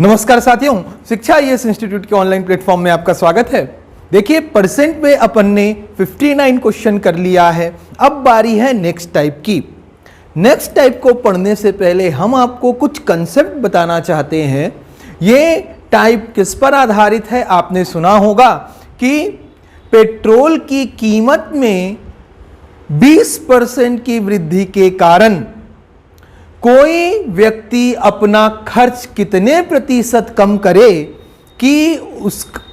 नमस्कार साथियों, शिक्षा आईएएस इंस्टीट्यूट के ऑनलाइन प्लेटफॉर्म में आपका स्वागत है। देखिए, परसेंट में अपन ने 59 क्वेश्चन कर लिया है। अब बारी है नेक्स्ट टाइप की। नेक्स्ट टाइप को पढ़ने से पहले हम आपको कुछ कंसेप्ट बताना चाहते हैं। ये टाइप किस पर आधारित है? आपने सुना होगा कि पेट्रोल की कीमत में 20% की वृद्धि के कारण कोई व्यक्ति अपना खर्च कितने प्रतिशत कम करे कि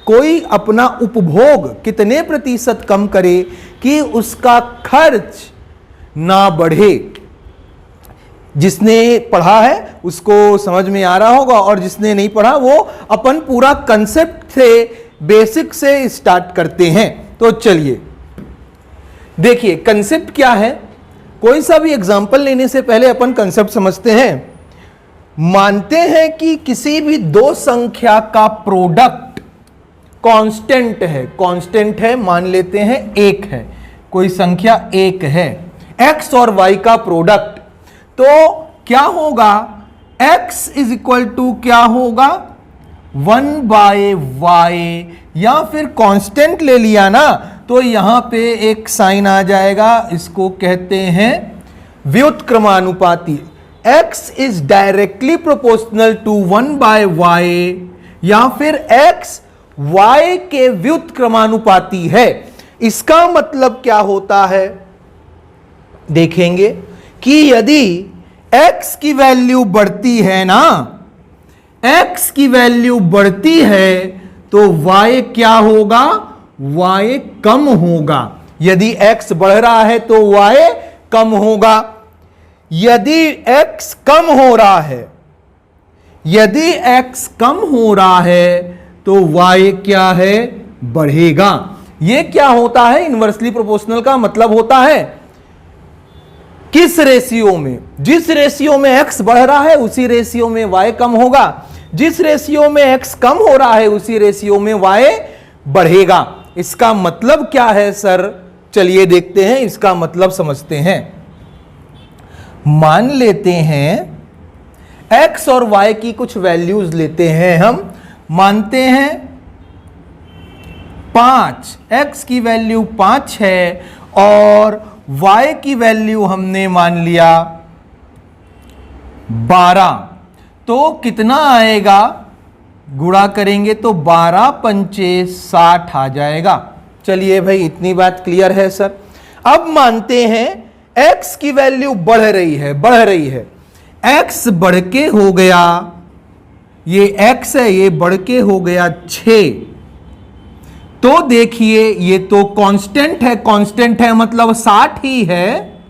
कोई अपना उपभोग कितने प्रतिशत कम करे कि उसका खर्च ना बढ़े। जिसने पढ़ा है उसको समझ में आ रहा होगा, और जिसने नहीं पढ़ा वो अपन पूरा कंसेप्ट से बेसिक से स्टार्ट करते हैं। तो चलिए देखिए कंसेप्ट क्या है। कोई सा भी एग्जाम्पल लेने से पहले अपन कंसेप्ट समझते हैं। मानते हैं कि किसी भी दो संख्या का प्रोडक्ट कांस्टेंट है। कांस्टेंट है, मान लेते हैं 1 है। कोई संख्या 1 है, x और y का प्रोडक्ट। तो क्या होगा? x इज इक्वल टू क्या होगा? 1/y, या फिर कांस्टेंट ले लिया ना तो यहां पे एक साइन आ जाएगा, इसको कहते हैं व्युत्क्रमानुपाती। x is directly proportional to 1/y, या फिर x y के व्युत्क्रमानुपाती है। इसका मतलब क्या होता है? देखेंगे कि यदि x की वैल्यू बढ़ती है ना, x की वैल्यू बढ़ती है तो y क्या होगा? y कम होगा। यदि x बढ़ रहा है तो y कम होगा। यदि x कम हो रहा है, यदि x कम हो रहा है तो y क्या है? बढ़ेगा। यह क्या होता है? इनवर्सली प्रोपोर्शनल का मतलब होता है किस रेशियो में? जिस रेशियो में x बढ़ रहा है उसी रेशियो में y कम होगा। जिस रेशियो में x कम हो रहा है उसी रेशियो में y बढ़ेगा। इसका मतलब क्या है सर? चलिए देखते हैं, इसका मतलब समझते हैं। मान लेते हैं x और y की कुछ वैल्यूज लेते हैं हम। मानते हैं 5, x की वैल्यू 5 है और y की वैल्यू हमने मान लिया 12। तो कितना आएगा? गुणा करेंगे तो 12 पंचे 60 आ जाएगा। चलिए भाई, इतनी बात क्लियर है सर। अब मानते हैं x की वैल्यू बढ़ रही है। x बढ़ के हो गया, ये x है, ये बढ़ के हो गया 6। तो देखिए ये तो कांस्टेंट है। कांस्टेंट है मतलब 60 ही है।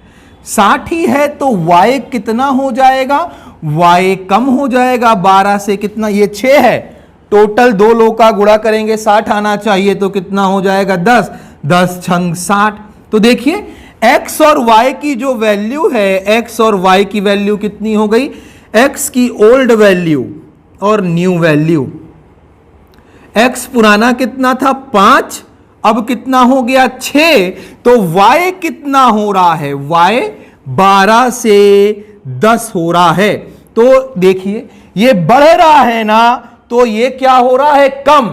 60 ही है तो y कितना हो जाएगा? y कम हो जाएगा 12 से। कितना? ये 6 है। टोटल दो लोग का गुणा करेंगे 60 आना चाहिए, तो कितना हो जाएगा? 10। 10 छंग 60। तो देखिए x और y की जो वैल्यू है, x और y की वैल्यू कितनी हो गई? x की ओल्ड वैल्यू और न्यू वैल्यू। x पुराना कितना था? 5, अब कितना हो गया? 6। तो y कितना हो रहा है? y 12 से 10 हो रहा है। तो देखिए ये बढ़ रहा है ना, तो ये क्या हो रहा है? कम।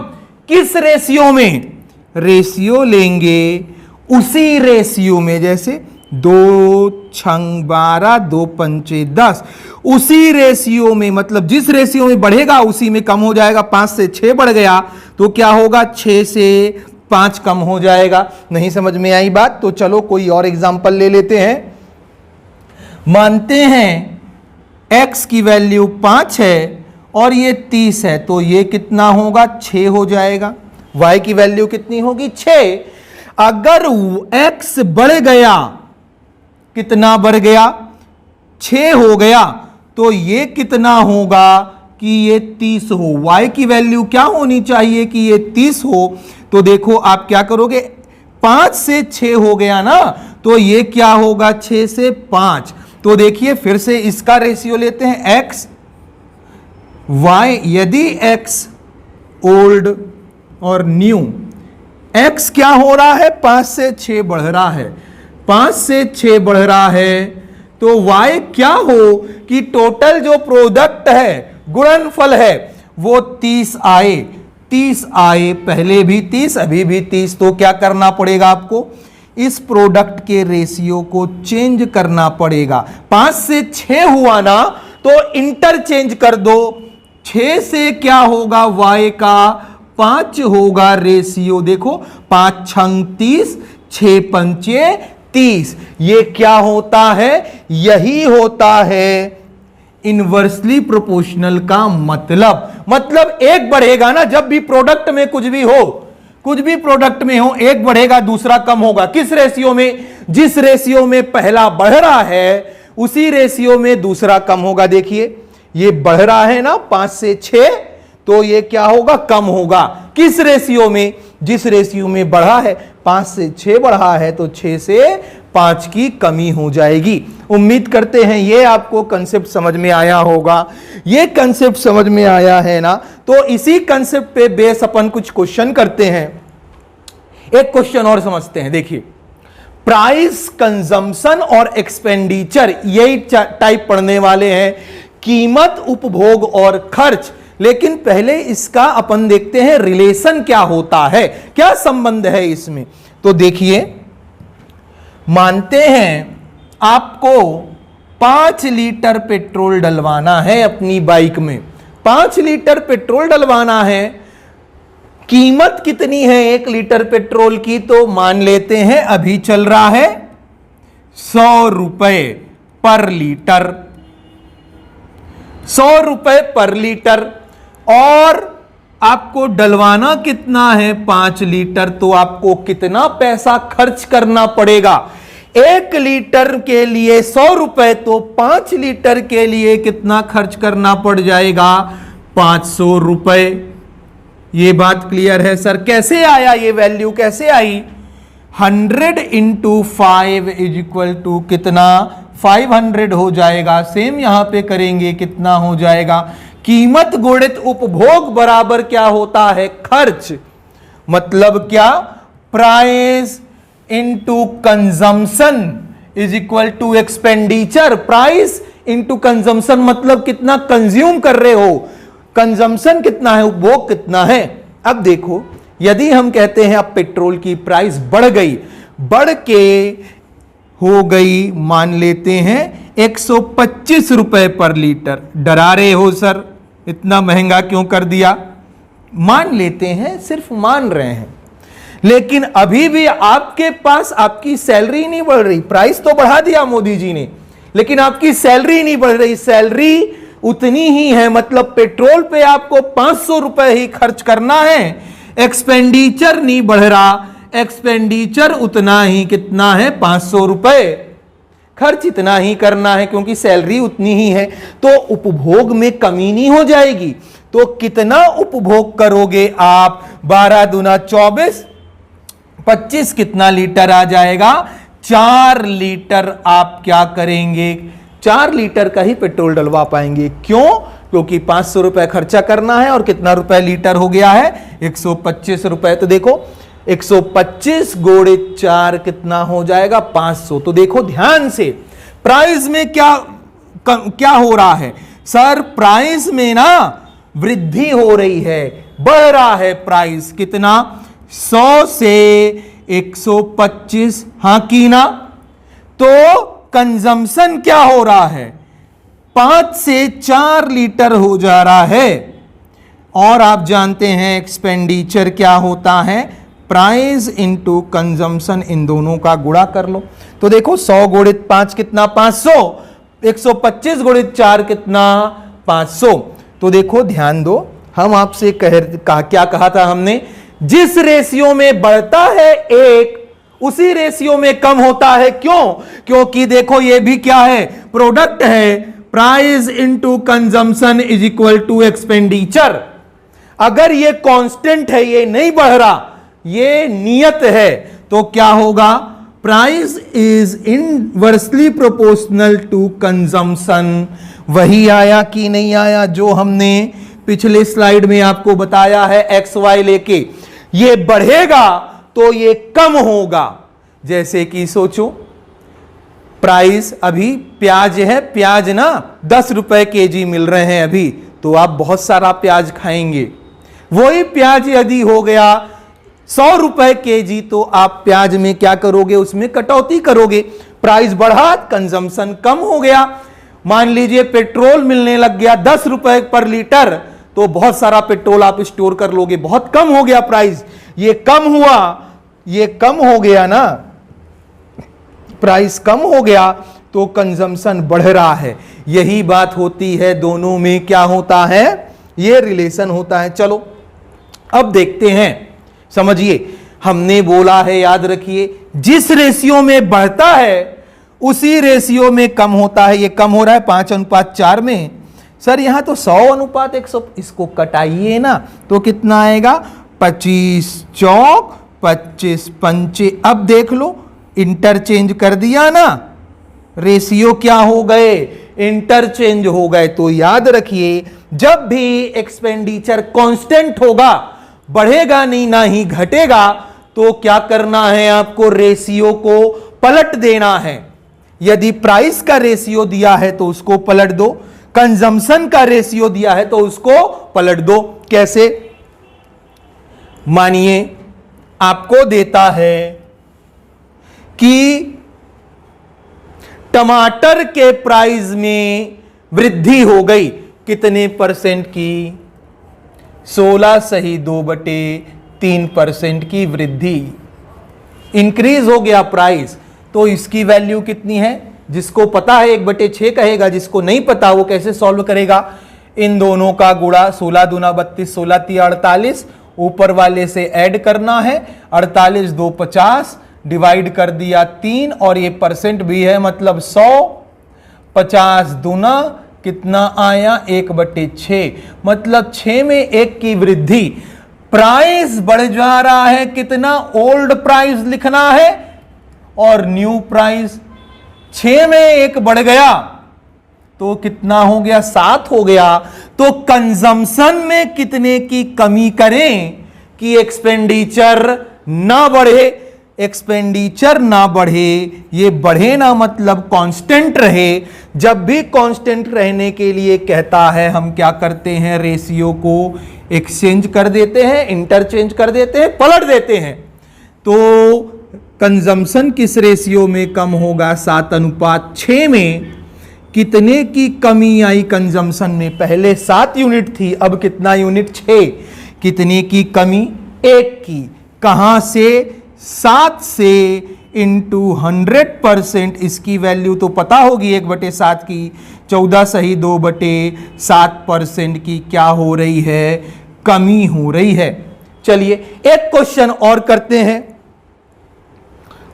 किस रेशियो में? रेशियो लेंगे उसी रेशियो में, जैसे 2 छंग 12, 2 पंचे 10, उसी रेशियो में। मतलब जिस रेशियो में बढ़ेगा उसी में कम हो जाएगा। 5 से 6 बढ़ गया तो क्या होगा? 6 से 5 कम हो जाएगा। नहीं समझ में आई बात? तो चलो कोई और एग्जांपल ले लेते हैं। मानते हैं x की वैल्यू 5 है और ये 30 है, तो ये कितना होगा? 6 हो जाएगा। y की वैल्यू कितनी होगी? 6। अगर x बढ़ गया, कितना बढ़ गया? 6 हो गया, तो ये कितना होगा कि ये 30 हो। y की वैल्यू क्या होनी चाहिए कि ये 30 हो। तो देखो आप क्या करोगे, 5 से 6 हो गया ना, तो ये क्या होगा? 6 से 5। तो देखिए फिर से इसका रेशियो लेते हैं, x y। यदि x ओल्ड और न्यू, x क्या हो रहा है? 5 से 6 बढ़ रहा है। 5 से 6 बढ़ रहा है तो y क्या हो कि टोटल जो प्रोडक्ट है, गुणनफल है, वो 30 आए, 30 आए, पहले भी 30 अभी भी 30, तो क्या करना पड़ेगा आपको, इस प्रोडक्ट के रेशियो को चेंज करना पड़ेगा। 5 से 6 हुआ ना तो इंटरचेंज कर दो, 6 से क्या होगा, y का 5 होगा रेशियो, देखो 5 छंग 30, 6 पंचे 30, ये क्या होता है, यही होता है इनवर्सली प्रोपोर्शनल का मतलब एक बढ़ेगा ना, जब भी प्रोडक्ट में कुछ भी प्रोडक्ट में हो, एक बढ़ेगा दूसरा कम होगा। किस रेशियो में, जिस रेशियो में पहला बढ़ रहा है उसी रेशियो में दूसरा कम होगा। देखिए ये बढ़ रहा है ना 5 से 6, तो ये क्या होगा, कम होगा। किस रेशियो में, जिस रेशियो में बढ़ा है, 5 से 6 बढ़ा है तो 6 से 5 की कमी हो जाएगी। उम्मीद करते हैं ये आपको कंसेप्ट समझ में आया होगा। ये कंसेप्ट समझ में आया है ना, तो इसी कंसेप्ट पे बेस अपन कुछ क्वेश्चन करते हैं। एक क्वेश्चन और समझते हैं। देखिए प्राइस, कंजम्पशन और एक्सपेंडिचर, यही टाइप पढ़ने वाले हैं, कीमत, उपभोग और खर्च। लेकिन पहले इसका अपन देखते हैं रिलेशन क्या होता है, क्या संबंध है इसमें। तो देखिए मानते हैं आपको 5 लीटर पेट्रोल डलवाना है अपनी बाइक में, 5 लीटर पेट्रोल डलवाना है। कीमत कितनी है 1 लीटर पेट्रोल की, तो मान लेते हैं अभी चल रहा है 100 रुपए पर लीटर, 100 रुपए पर लीटर। और आपको डलवाना कितना है 5 लीटर, तो आपको कितना पैसा खर्च करना पड़ेगा। 1 लीटर के लिए 100 रुपए, तो 5 लीटर के लिए कितना खर्च करना पड़ जाएगा, 500 रुपए। ये बात क्लियर है सर। कैसे आया ये वैल्यू, कैसे आई, 100 इंटू 5 इज इक्वल टू कितना, 500 हो जाएगा। सेम यहां पे करेंगे, कितना हो जाएगा, कीमत गुणित उपभोग बराबर क्या होता है, खर्च। मतलब क्या, price into consumption is equal to expenditure. Price into consumption मतलब कितना कंज्यूम कर रहे हो, कंजम्पशन कितना है, उपभोग कितना है। अब देखो यदि हम कहते हैं अब पेट्रोल की प्राइस बढ़ गई, बढ़ के हो गई मान लेते हैं 125 रुपए पर लीटर। डरा रहे हो सर इतना महंगा क्यों कर दिया, मान लेते हैं, सिर्फ मान रहे हैं। लेकिन अभी भी आपके पास आपकी सैलरी नहीं बढ़ रही, प्राइस तो बढ़ा दिया मोदी जी ने, लेकिन आपकी सैलरी नहीं बढ़ रही, सैलरी उतनी ही है। मतलब पेट्रोल पे आपको 500 रुपए ही खर्च करना है, एक्सपेंडिचर नहीं बढ़ रहा, एक्सपेंडिचर उतना ही, कितना है 500 रुपए, खर्च इतना ही करना है क्योंकि सैलरी उतनी ही है, तो उपभोग में कमी नहीं हो जाएगी। तो कितना उपभोग करोगे आप, 12 दूना 24, 25 कितना लीटर आ जाएगा, 4 लीटर आप क्या करेंगे, 4 लीटर का ही पेट्रोल डलवा पाएंगे। क्यों, क्योंकि 500 रुपए खर्चा करना है और कितना रुपए लीटर हो गया है, 125 रुपए। तो देखो 125 गुणित 4 कितना हो जाएगा, 500। तो देखो ध्यान से, प्राइस में क्या हो रहा है सर, प्राइस में ना वृद्धि हो रही है, बढ़ रहा है प्राइस, कितना 100 से 125, हाँ की ना। तो कंजम्पशन क्या हो रहा है, 5 से 4 लीटर हो जा रहा है। और आप जानते हैं एक्सपेंडिचर क्या होता है, प्राइस इंटू कंजम्पशन, इन दोनों का गुणा कर लो। तो देखो 100 गुणित 5 कितना, 500, 125 गुणित 4 कितना, 500। तो देखो ध्यान दो, हम आपसे क्या कहा था हमने, जिस रेशियो में बढ़ता है एक, उसी रेशियो में कम होता है। क्यों, क्योंकि देखो ये भी क्या है, प्रोडक्ट है, price into consumption is equal to expenditure. अगर ये कांस्टेंट है, ये नहीं बढ़ रहा, ये नियत है, तो क्या होगा, price is inversely proportional to consumption. वही आया कि नहीं आया जो हमने पिछले स्लाइड में आपको बताया है, एक्स वाई लेके। ये बढ़ेगा तो ये कम होगा। जैसे कि सोचो प्राइस, अभी प्याज है, प्याज ना 10 रुपए केजी मिल रहे हैं अभी, तो आप बहुत सारा प्याज खाएंगे। वही प्याज यदि हो गया 100 रुपए केजी, तो आप प्याज में क्या करोगे, उसमें कटौती करोगे। प्राइस बढ़ा, कंजम्पशन कम हो गया। मान लीजिए पेट्रोल मिलने लग गया 10 रुपए पर लीटर, तो बहुत सारा पेट्रोल आप स्टोर कर लोगे, बहुत कम हो गया प्राइस। ये कम हुआ, ये कम हो गया ना, प्राइस कम हो गया तो कंजम्पशन बढ़ रहा है। यही बात होती है, दोनों में क्या होता है, ये रिलेशन होता है। चलो अब देखते हैं, समझिए। हमने बोला है, याद रखिए, जिस रेशियो में बढ़ता है उसी रेशियो में कम होता है। ये कम हो रहा है 5:4 में। सर यहां तो 100:100, इसको कटाइए ना तो कितना आएगा, 25 चौक 25 पंचे। अब देख लो, इंटरचेंज कर दिया ना, रेशियो क्या हो गए, इंटरचेंज हो गए। तो याद रखिए, जब भी एक्सपेंडिचर कांस्टेंट होगा, बढ़ेगा नहीं ना ही घटेगा, तो क्या करना है आपको, रेशियो को पलट देना है। यदि प्राइस का रेशियो दिया है तो उसको पलट दो, कंजम्पशन का रेशियो दिया है तो उसको पलट दो। कैसे, मानिए आपको देता है कि टमाटर के प्राइस में वृद्धि हो गई, कितने परसेंट की, 16.2/3% की वृद्धि, इंक्रीज हो गया प्राइस। तो इसकी वैल्यू कितनी है, जिसको पता है 1/6 कहेगा, जिसको नहीं पता वो कैसे सॉल्व करेगा, इन दोनों का गुणा, 16 दूना 32, 16 3 48, ऊपर वाले से ऐड करना है, 48 2 50, डिवाइड कर दिया 3, और ये परसेंट भी है, मतलब 100, 50 दूना कितना आया, 1/6, मतलब 6 में 1 की वृद्धि। प्राइस बढ़ जा रहा है, कितना, ओल्ड प्राइस लिखना है और न्यू प्राइस, 6 में 1 बढ़ गया तो कितना हो गया, 7 हो गया। तो कंजम्पशन में कितने की कमी करें कि एक्सपेंडिचर ना बढ़े, एक्सपेंडिचर ना बढ़े, ये बढ़े ना मतलब कांस्टेंट रहे। जब भी कांस्टेंट रहने के लिए कहता है, हम क्या करते हैं, रेशियो को एक्सचेंज कर देते हैं, इंटरचेंज कर देते हैं, पलट देते हैं। तो कंजम्पशन किस रेशियो में कम होगा, 7:6 में। कितने की कमी आई कंजम्पशन में, पहले 7 यूनिट थी, अब कितना यूनिट, 6। कितने की कमी, 1 की। कहां से, 7 से, इंटू 100%। इसकी वैल्यू तो पता होगी 1/7 की, 14.2/7% की क्या हो रही है, कमी हो रही है। चलिए एक क्वेश्चन और करते हैं।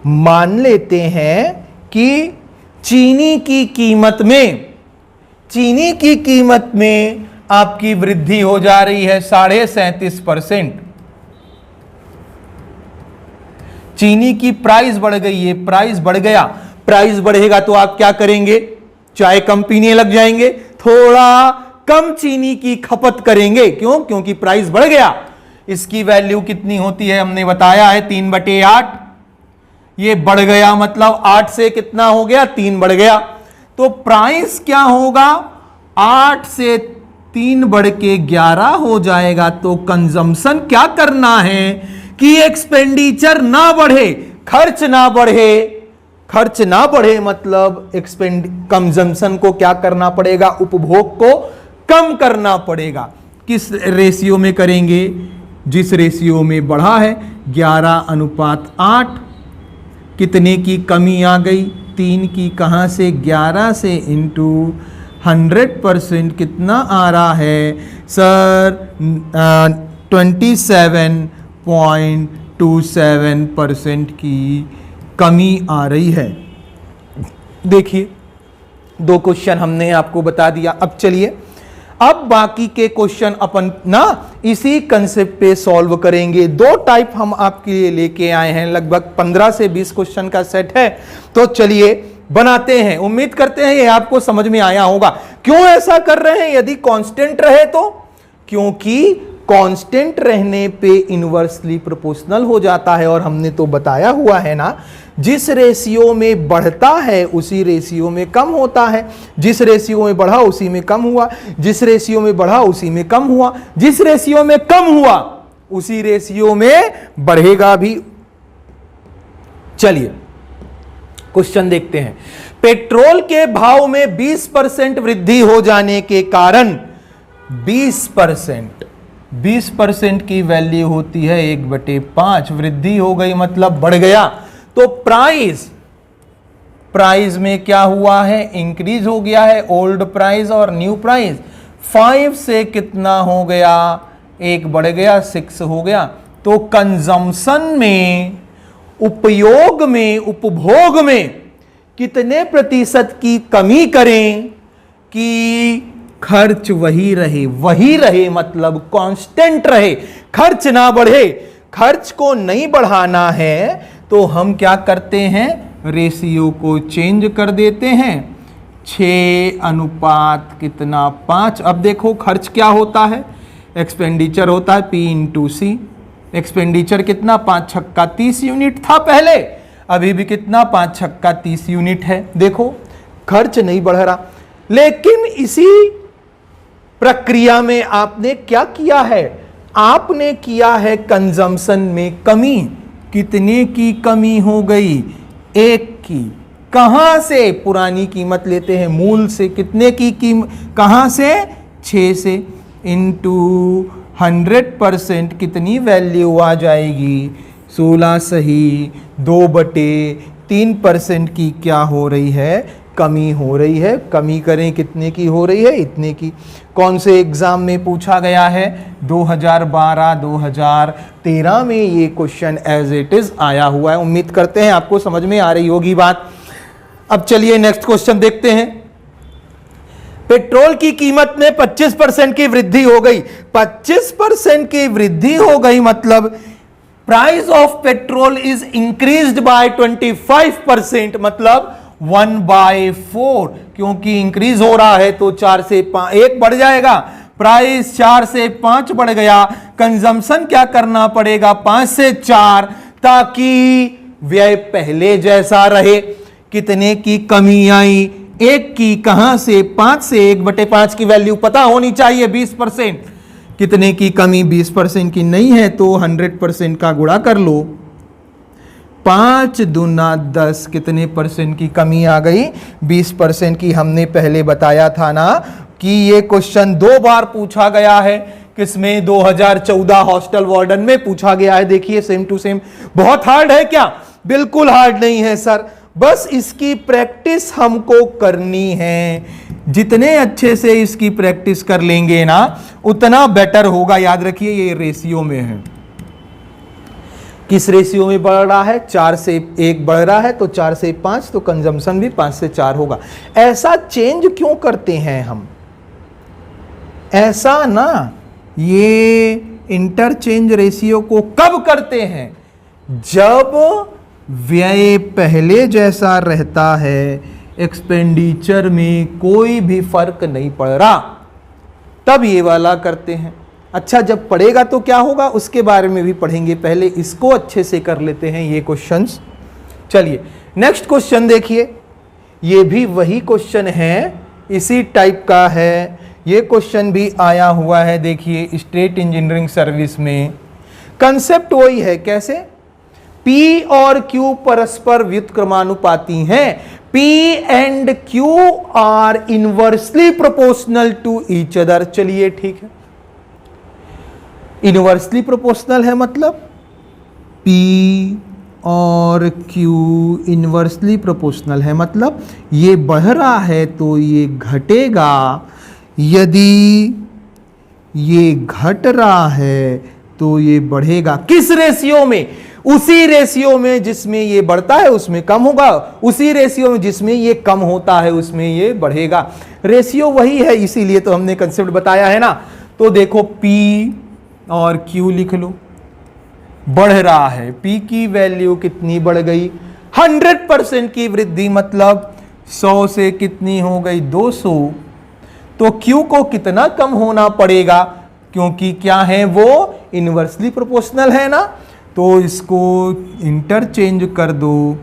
मान लेते हैं कि चीनी की कीमत में आपकी वृद्धि हो जा रही है 37.5%। चीनी की प्राइस बढ़ गई है, प्राइस बढ़ गया, प्राइस बढ़ेगा तो आप क्या करेंगे, चाय कम पीने लग जाएंगे, थोड़ा कम चीनी की खपत करेंगे। क्यों, क्योंकि प्राइस बढ़ गया। इसकी वैल्यू कितनी होती है, हमने बताया है 3/8। ये बढ़ गया मतलब 8 से कितना हो गया, 3 बढ़ गया। तो प्राइस क्या होगा, 8 से 3 बढ़ के 11 हो जाएगा। तो कंजम्पशन क्या करना है कि एक्सपेंडिचर ना बढ़े, खर्च ना बढ़े, खर्च ना बढ़े मतलब कंजम्पशन को क्या करना पड़ेगा, उपभोग को कम करना पड़ेगा। किस रेशियो में करेंगे, जिस रेशियो में बढ़ा है 11:8। कितने की कमी आ गई, 3 की। कहां से, 11 से, इंटू 100%। कितना आ रहा है सर, 27.27% की कमी आ रही है। देखिए 2 क्वेश्चन हमने आपको बता दिया। अब चलिए, अब बाकी के क्वेश्चन अपन ना इसी कंसेप्ट पे सॉल्व करेंगे। 2 टाइप हम आपके लिए लेके आए हैं, लगभग 15 से 20 क्वेश्चन का सेट है। तो चलिए बनाते हैं। उम्मीद करते हैं ये आपको समझ में आया होगा। क्यों ऐसा कर रहे हैं, यदि कांस्टेंट रहे तो, क्योंकि कांस्टेंट रहने पे इनवर्सली प्रोपोर्शनल हो जाता है। और हमने तो बताया हुआ है ना जिस रेशियो में बढ़ता है उसी रेशियो में कम होता है। जिस रेशियो में बढ़ा उसी में कम हुआ, जिस रेशियो में बढ़ा उसी में कम हुआ, जिस रेशियो में कम हुआ उसी रेशियो में बढ़ेगा भी। चलिए क्वेश्चन देखते हैं। पेट्रोल के भाव में 20% वृद्धि हो जाने के कारण 20% की वैल्यू होती है 1/5, वृद्धि हो गई मतलब बढ़ गया। तो प्राइस में क्या हुआ है, इंक्रीज हो गया है, ओल्ड प्राइस और न्यू प्राइस। 5 से कितना हो गया, 1 बढ़ गया, 6 हो गया। तो कंजम्पशन में, उपयोग में, उपभोग में कितने प्रतिशत की कमी करें कि खर्च वही रहे मतलब कांस्टेंट रहे, खर्च ना बढ़े। खर्च को नहीं बढ़ाना है तो हम क्या करते हैं, रेशियो को चेंज कर देते हैं। 6:5। अब देखो खर्च क्या होता है, एक्सपेंडिचर होता है P/C। एक्सपेंडिचर कितना, 5 छक्का 30 यूनिट था पहले, अभी भी कितना, 5 छक्का 30 यूनिट है। देखो खर्च नहीं बढ़ रहा, लेकिन इसी प्रक्रिया में आपने क्या किया है, आपने किया है कंजम्पशन में कमी। कितने की कमी हो गई, 1 की। कहां से, पुरानी कीमत लेते हैं मूल से, कितने की कीमत, कहां से, 6 से, इंटू 100% कितनी वैल्यू आ जाएगी, 16 सही, 2/3% की क्या हो रही है, कमी हो रही है। कमी करें कितने की हो रही है, इतने की। कौन से एग्जाम में पूछा गया है, 2012 2013 में ये क्वेश्चन एज इट इज आया हुआ है। उम्मीद करते हैं आपको समझ में आ रही होगी बात। अब चलिए नेक्स्ट क्वेश्चन देखते हैं। पेट्रोल की कीमत में 25% की वृद्धि हो गई। 25% की वृद्धि हो गई मतलब price of petrol is increased by 25%, मतलब 1/4, क्योंकि इंक्रीज हो रहा है तो 4 से 1 बढ़ जाएगा। प्राइस 4 से 5 बढ़ गया, कंजम्पशन क्या करना पड़ेगा, 5 से 4, ताकि व्यय पहले जैसा रहे। कितने की कमी आई, 1 की। कहां से, 5 से। 1/5 की वैल्यू पता होनी चाहिए, 20%। कितने की कमी, 20% की नहीं है तो 100% का गुणा कर लो। 5 दूना 10, कितने परसेंट की कमी आ गई, 20% की। हमने पहले बताया था ना कि ये क्वेश्चन 2 बार पूछा गया है। किसमें, 2014 हॉस्टल वार्डन में पूछा गया है। देखिए सेम टू सेम। बहुत हार्ड है क्या, बिल्कुल हार्ड नहीं है सर, बस इसकी प्रैक्टिस हमको करनी है। जितने अच्छे से इसकी प्रैक्टिस कर लेंगे ना उतना बेटर होगा। याद रखिए ये रेशियो में है। किस रेशियो में बढ़ रहा है, 4 से 1 बढ़ रहा है तो 4 से 5, तो कंजम्पशन भी 5 से 4 होगा। ऐसा चेंज क्यों करते हैं हम, ऐसा ना, ये इंटरचेंज रेशियो को कब करते हैं, जब व्यय पहले जैसा रहता है, एक्सपेंडिचर में कोई भी फर्क नहीं पड़ रहा, तब ये वाला करते हैं। अच्छा जब पढ़ेगा तो क्या होगा उसके बारे में भी पढ़ेंगे, पहले इसको अच्छे से कर लेते हैं ये क्वेश्चंस। चलिए नेक्स्ट क्वेश्चन देखिए, ये भी वही क्वेश्चन है, इसी टाइप का है। ये क्वेश्चन भी आया हुआ है, देखिए स्टेट इंजीनियरिंग सर्विस में। कंसेप्ट वही है, कैसे, P और Q परस्पर व्युत्क्रमानुपाती हैं। P and Q are inversely proportional to each other. चलिए ठीक है, इनवर्सली प्रोपोर्शनल है मतलब P और Q इनवर्सली प्रोपोर्शनल है, मतलब ये बढ़ रहा है तो ये घटेगा, यदि ये घट रहा है तो ये बढ़ेगा। किस रेशियो में, उसी रेशियो में जिसमें ये बढ़ता है उसमें कम होगा, उसी रेशियो में जिसमें ये कम होता है उसमें ये बढ़ेगा। रेशियो वही है, इसीलिए तो हमने कंसेप्ट बताया है ना। तो देखो P और Q लिख लो, बढ़ रहा है, P की वैल्यू कितनी बढ़ गई, 100% की वृद्धि, मतलब 100 से कितनी हो गई, 200। तो Q को कितना कम होना पड़ेगा, क्योंकि क्या है वो इनवर्सली प्रोपोर्शनल है ना, तो इसको इंटरचेंज कर दो।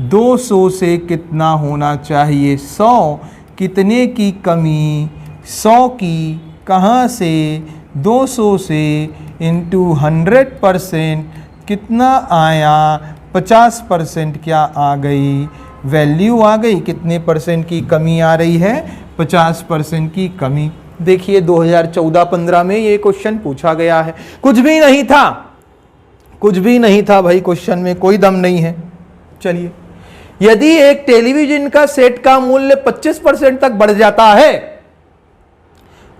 200 से कितना होना चाहिए? 100। कितने की कमी? 100 की। कहाँ से? 200 से इंटू 100% कितना आया? 50% क्या आ गई? वैल्यू आ गई। कितने परसेंट की कमी आ रही है? 50% की कमी। देखिए 2014-15 में ये क्वेश्चन पूछा गया है। कुछ भी नहीं था, कुछ भी नहीं था भाई, क्वेश्चन में कोई दम नहीं है। चलिए, यदि एक टेलीविजन का सेट का मूल्य 25% तक बढ़ जाता है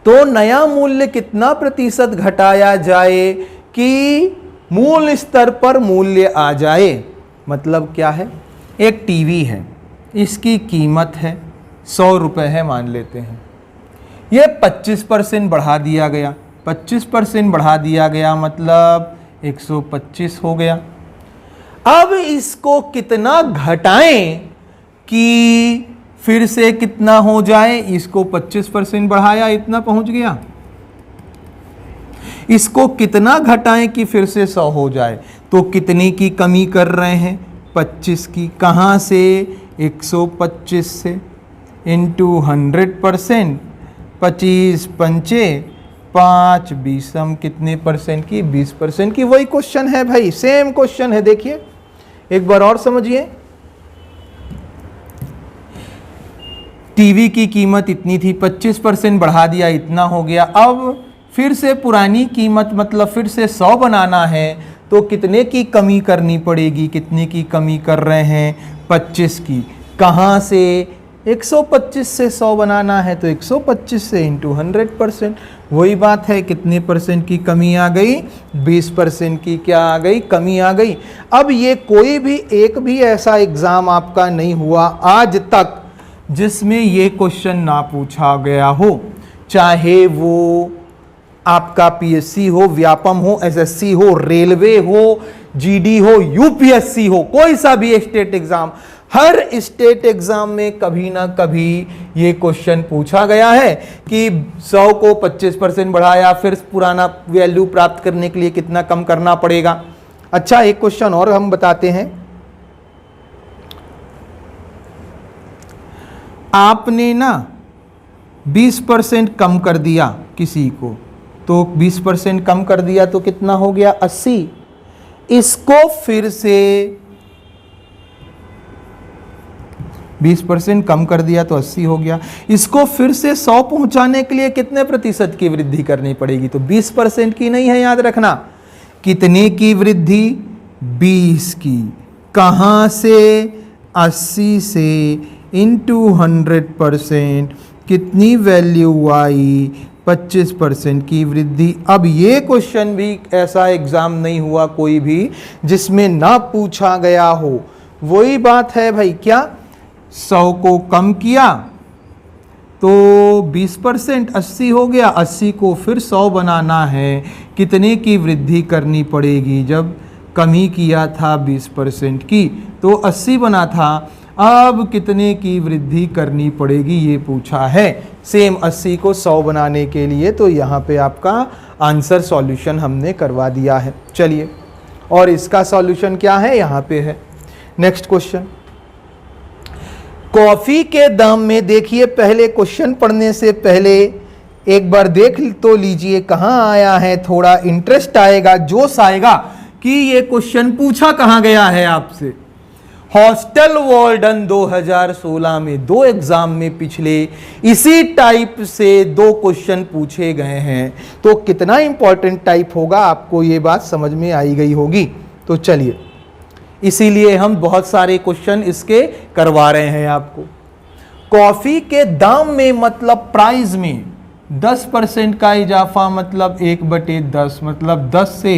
तो नया मूल्य कितना प्रतिशत घटाया जाए कि मूल स्तर पर मूल्य आ जाए? मतलब क्या है? एक टीवी है, इसकी कीमत है 100 रुपये है मान लेते हैं। ये 25% बढ़ा दिया गया, 25% बढ़ा दिया गया मतलब 125 हो गया। अब इसको कितना घटाएं कि फिर से कितना हो जाए? इसको 25% बढ़ाया, इतना पहुंच गया। इसको कितना घटाएं कि फिर से 100 हो जाए? तो कितने की कमी कर रहे हैं? 25 की। कहां से? 125 से। इंटू 100%। 25 पंचे 5, 20 कितने परसेंट की? 20% की। वही क्वेश्चन है भाई, सेम क्वेश्चन है। देखिए एक बार और समझिए। टीवी की कीमत इतनी थी, 25% बढ़ा दिया, इतना हो गया। अब फिर से पुरानी कीमत मतलब फिर से 100 बनाना है तो कितने की कमी करनी पड़ेगी? कितने की कमी कर रहे हैं? 25 की। कहाँ से? 125 से 100 बनाना है तो 125 से इंटू 100%। वही बात है, कितने परसेंट की कमी आ गई? 20% की क्या आ गई? कमी आ गई। अब ये कोई भी एक भी ऐसा एग्जाम आपका नहीं हुआ आज तक जिसमें ये क्वेश्चन ना पूछा गया हो, चाहे वो आपका पीएससी हो, व्यापम हो, एसएससी हो, रेलवे हो, जीडी हो, यूपीएससी हो, कोई सा भी स्टेट एग्जाम, हर स्टेट एग्जाम में कभी ना कभी ये क्वेश्चन पूछा गया है कि 100 को 25% बढ़ाया, फिर पुराना वैल्यू प्राप्त करने के लिए कितना कम करना पड़ेगा। अच्छा, एक क्वेश्चन और हम बताते हैं। आपने ना 20% कम कर दिया किसी को, तो 20% कम कर दिया तो कितना हो गया? 80। इसको फिर से 20% कम कर दिया तो 80 हो गया। इसको फिर से 100 पहुंचाने के लिए कितने प्रतिशत की वृद्धि करनी पड़ेगी? तो 20% की नहीं है, याद रखना। कितने की वृद्धि? 20 की। कहां से? 80 से इंटू 100%। कितनी वैल्यू आई? 25% की वृद्धि। अब ये क्वेश्चन भी ऐसा एग्जाम नहीं हुआ कोई भी जिसमें ना पूछा गया हो। वही बात है भाई, क्या 100 को कम किया तो 20%, 80 हो गया। 80 को फिर 100 बनाना है, कितने की वृद्धि करनी पड़ेगी? जब कमी किया था 20% की तो 80 बना था, अब कितने की वृद्धि करनी पड़ेगी ये पूछा है। सेम 80 को 100 बनाने के लिए तो यहाँ पे आपका आंसर सॉल्यूशन हमने करवा दिया है। चलिए, और इसका सॉल्यूशन क्या है? यहाँ पे है। नेक्स्ट क्वेश्चन, कॉफी के दाम में देखिए, पहले क्वेश्चन पढ़ने से पहले एक बार देख तो लीजिए कहाँ आया है, थोड़ा इंटरेस्ट आएगा, जोश आएगा कि ये क्वेश्चन पूछा कहाँ गया है आपसे। हॉस्टल वार्डन 2016 में 2 एग्जाम में पिछले इसी टाइप से 2 क्वेश्चन पूछे गए हैं, तो कितना इंपॉर्टेंट टाइप होगा आपको ये बात समझ में आई गई होगी। तो चलिए, इसीलिए हम बहुत सारे क्वेश्चन इसके करवा रहे हैं आपको। कॉफी के दाम में मतलब प्राइस में 10% का इजाफा मतलब 1/10, मतलब 10 से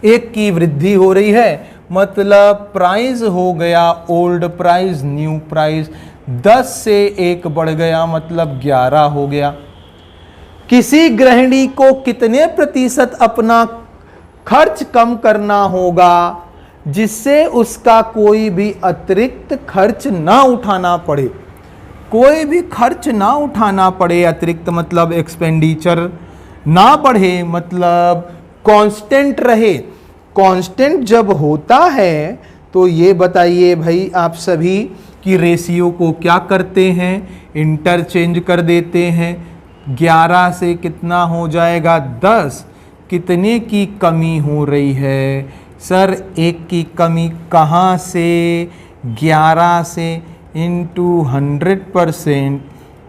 1 की वृद्धि हो रही है, मतलब प्राइस हो गया ओल्ड प्राइस न्यू प्राइस। 10 से 1 बढ़ गया मतलब 11 हो गया। किसी गृहिणी को कितने प्रतिशत अपना खर्च कम करना होगा जिससे उसका कोई भी अतिरिक्त खर्च ना उठाना पड़े? कोई भी खर्च ना उठाना पड़े, अतिरिक्त मतलब एक्सपेंडिचर ना बढ़े, मतलब कांस्टेंट रहे। कांस्टेंट जब होता है तो ये बताइए भाई आप सभी कि रेशियो को क्या करते हैं, इंटरचेंज कर देते हैं। 11 से कितना हो जाएगा 10, कितने की कमी हो रही है सर, 1 की कमी कहाँ से, 11 से इंटू 100%,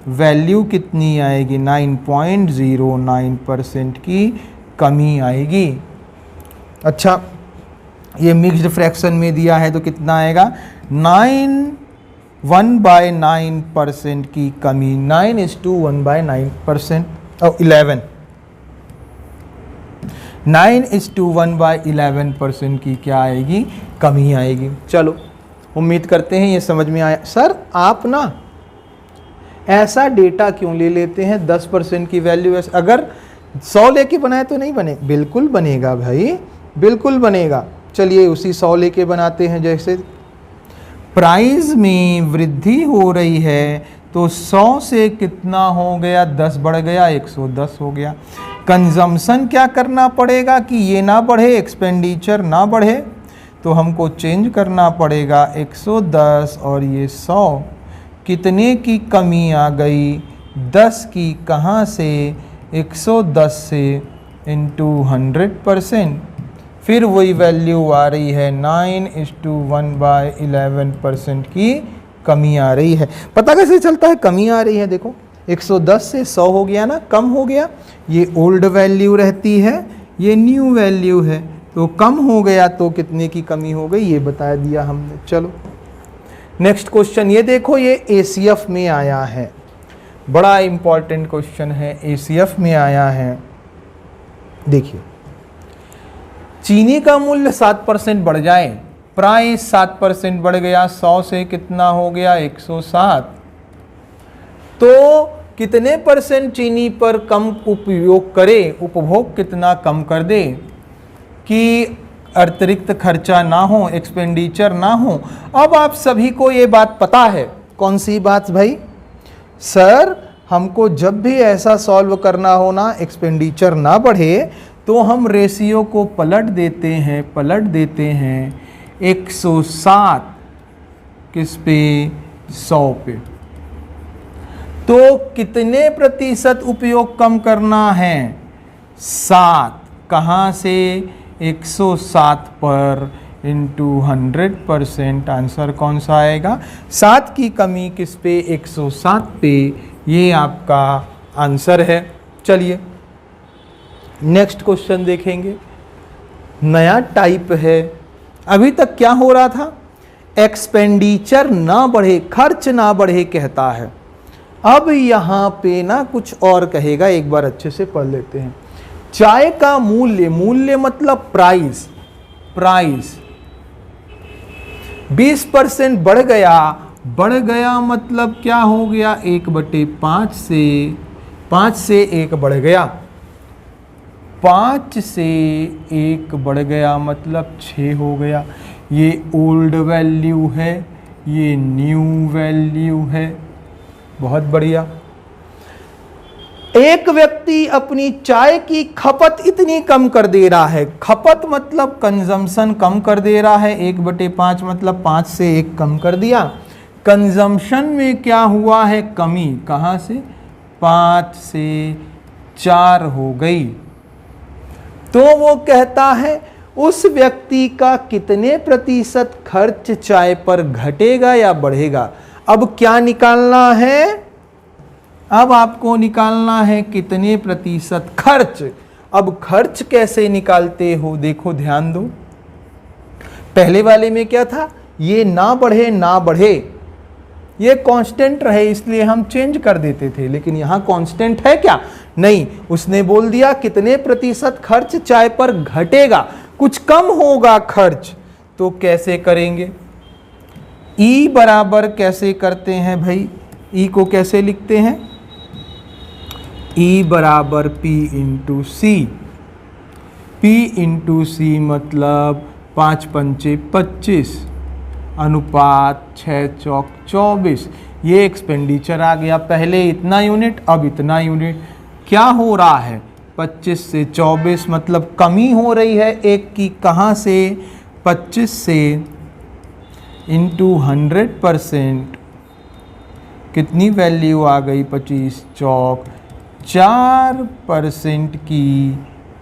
वैल्यू कितनी आएगी 9.09% की कमी आएगी। अच्छा ये मिक्स्ड फ्रैक्शन में दिया है तो कितना आएगा 1/9% की कमी, 9:1/9% और 11 9:1/11% की क्या आएगी कमी आएगी। चलो उम्मीद करते हैं ये समझ में आया। सर आप ना ऐसा डेटा क्यों ले लेते हैं 10% की वैल्यू, अगर 100 लेके बनाए तो नहीं बने, बिल्कुल बनेगा भाई, बिल्कुल बनेगा। चलिए उसी 100 लेके बनाते हैं। जैसे प्राइस में वृद्धि हो रही है तो 100 से कितना हो गया 10 बढ़ गया, 110 हो गया। कंजम्पशन क्या करना पड़ेगा कि ये ना बढ़े, एक्सपेंडिचर ना बढ़े, तो हमको चेंज करना पड़ेगा 110 और ये 100, कितने की कमी आ गई 10 की, कहाँ से 110 से इंटू 100%, फिर वही वैल्यू आ रही है 9:1/11% की कमी आ रही है। पता कैसे चलता है कमी आ रही है, देखो 110 से 100 हो गया ना, कम हो गया, ये ओल्ड वैल्यू रहती है, ये न्यू वैल्यू है, तो कम हो गया तो कितने की कमी हो गई ये बता दिया हमने। चलो नेक्स्ट क्वेश्चन, ये देखो ये एसीएफ में आया है, बड़ा इंपॉर्टेंट क्वेश्चन है, एसीएफ में आया है। देखिए चीनी का मूल्य 7% बढ़ जाए, प्राइस 7% बढ़ गया, 100 से कितना हो गया 107, तो कितने परसेंट चीनी पर कम उपयोग करे, उपभोग कितना कम कर दे कि अतिरिक्त खर्चा ना हो, एक्सपेंडिचर ना हो। अब आप सभी को ये बात पता है, कौन सी बात भाई, सर हमको जब भी ऐसा सॉल्व करना हो ना, एक्सपेंडिचर ना बढ़े, तो हम रेशियो को पलट देते हैं 107 किस पे 100 पे। तो कितने प्रतिशत उपयोग कम करना है 7, कहाँ से 107 पर इंटू 100%, आंसर कौन सा आएगा 7 की कमी किस पे 107 पे, ये आपका आंसर है। चलिए नेक्स्ट क्वेश्चन देखेंगे, नया टाइप है। अभी तक क्या हो रहा था, एक्सपेंडिचर ना बढ़े, खर्च ना बढ़े कहता है, अब यहाँ पे ना कुछ और कहेगा, एक बार अच्छे से पढ़ लेते हैं। चाय का मूल्य, मूल्य मतलब प्राइस, प्राइस 20% बढ़ गया मतलब क्या हो गया 1/5 से 5 से 1 बढ़ गया, 5 से 1 बढ़ गया मतलब 6 हो गया। ये ओल्ड वैल्यू है, ये न्यू वैल्यू है, बहुत बढ़िया। एक व्यक्ति अपनी चाय की खपत इतनी कम कर दे रहा है, खपत मतलब कंजम्पशन कम कर दे रहा है, 1/5 मतलब 5 से 1 कम कर दिया। कंजम्पशन में क्या हुआ है कमी, कहाँ से 5 से 4 हो गई। तो वो कहता है उस व्यक्ति का कितने प्रतिशत खर्च चाय पर घटेगा या बढ़ेगा। अब क्या निकालना है, अब आपको निकालना है कितने प्रतिशत खर्च। अब खर्च कैसे निकालते हो, देखो ध्यान दो, पहले वाले में क्या था, ये ना बढ़े, ये कांस्टेंट रहे इसलिए हम चेंज कर देते थे, लेकिन यहां कांस्टेंट है क्या, नहीं। उसने बोल दिया कितने प्रतिशत खर्च चाय पर घटेगा, कुछ कम होगा खर्च, तो कैसे करेंगे, ई बराबर कैसे करते हैं भाई, ई को कैसे लिखते हैं, ई बराबर पी इंटू सी, पी इंटू सी मतलब 5 पंचे 25 अनुपात 6 चौक 24। ये एक्सपेंडिचर आ गया, पहले इतना यूनिट अब इतना यूनिट, क्या हो रहा है 25 से 24 मतलब कमी हो रही है 1 की, कहाँ से 25 से इंटू 100%, कितनी वैल्यू आ गई? 25 चौक 4% की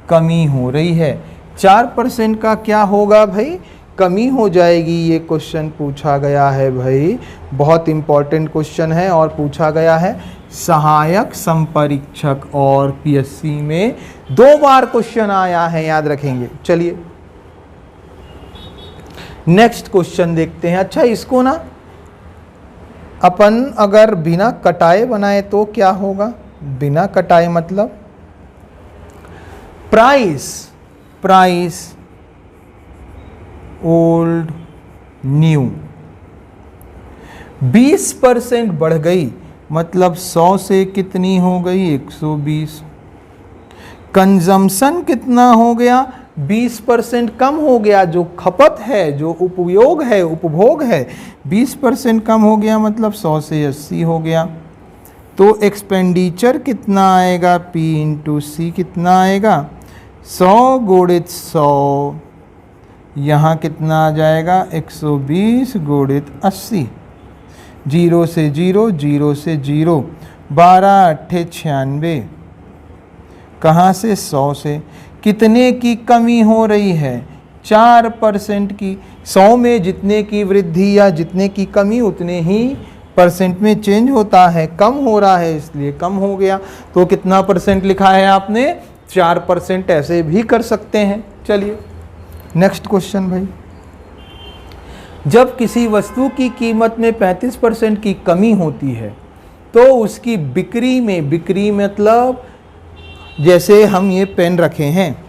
कमी हो रही है। 4% का क्या होगा भाई? कमी हो जाएगी। ये क्वेश्चन पूछा गया है भाई, बहुत इंपॉर्टेंट क्वेश्चन है और पूछा गया है सहायक संपरीक्षक और पीएससी में 2 बार क्वेश्चन आया है, याद रखेंगे। चलिए नेक्स्ट क्वेश्चन देखते हैं। अच्छा, इसको ना अपन अगर बिना कटाए बनाए तो क्या होगा? बिना कटाए मतलब प्राइस ओल्ड न्यू 20% बढ़ गई, मतलब 100 से कितनी हो गई? 120। कंजम्पशन कितना हो गया? 20% कम हो गया। जो खपत है, जो उपयोग है, उपभोग है, 20% कम हो गया, मतलब 100 से 80 हो गया। तो एक्सपेंडिचर कितना आएगा? P इंटू सी कितना आएगा? 100 गुणित 100, यहाँ कितना आ जाएगा? 120 गुणित 80। 0 से 0, 0 से 0, 12 अट्ठे 96। कहाँ से? 100 से। कितने की कमी हो रही है? 4% की। 100 में जितने की वृद्धि या जितने की कमी उतने ही परसेंट में चेंज होता है। कम हो रहा है इसलिए कम हो गया। तो कितना परसेंट लिखा है आपने? 4%। ऐसे भी कर सकते हैं। चलिए नेक्स्ट क्वेश्चन भाई। जब किसी वस्तु की कीमत में 35% की कमी होती है तो उसकी बिक्री में, बिक्री मतलब जैसे हम ये पेन रखे हैं,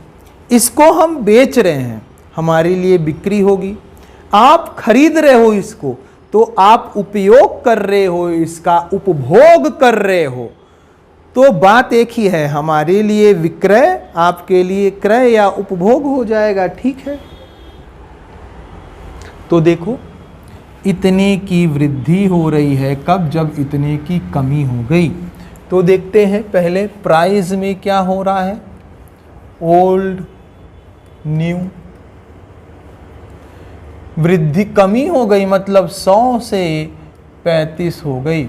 इसको हम बेच रहे हैं, हमारे लिए बिक्री होगी। आप खरीद रहे हो इसको, तो आप उपयोग कर रहे हो, इसका उपभोग कर रहे हो। तो बात एक ही है, हमारे लिए विक्रय, आपके लिए क्रय या उपभोग हो जाएगा। ठीक है, तो देखो इतने की वृद्धि हो रही है कब? जब इतने की कमी हो गई। तो देखते हैं पहले प्राइस में क्या हो रहा है? ओल्ड न्यू, वृद्धि कमी हो गई मतलब 100 से 35 हो गई।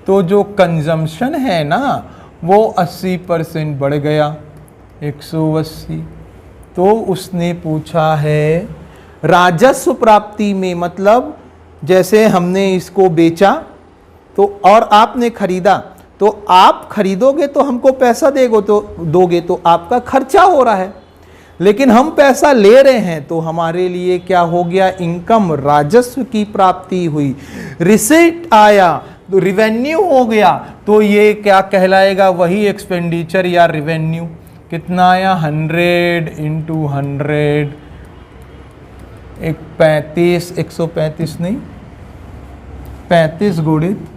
तो जो कंजम्पशन है ना वो 80% बढ़ गया, 180। तो उसने पूछा है राजस्व प्राप्ति में, मतलब जैसे हमने इसको बेचा तो और आपने खरीदा, तो आप खरीदोगे तो हमको पैसा दोगे तो आपका खर्चा हो रहा है, लेकिन हम पैसा ले रहे हैं तो हमारे लिए क्या हो गया? इनकम, राजस्व की प्राप्ति हुई, रिसीट आया, तो रिवेन्यू हो गया। तो ये क्या कहलाएगा? वही एक्सपेंडिचर या रिवेन्यू। कितना आया? 100 इंटू 100, 135, 135 नहीं, 35 गुणित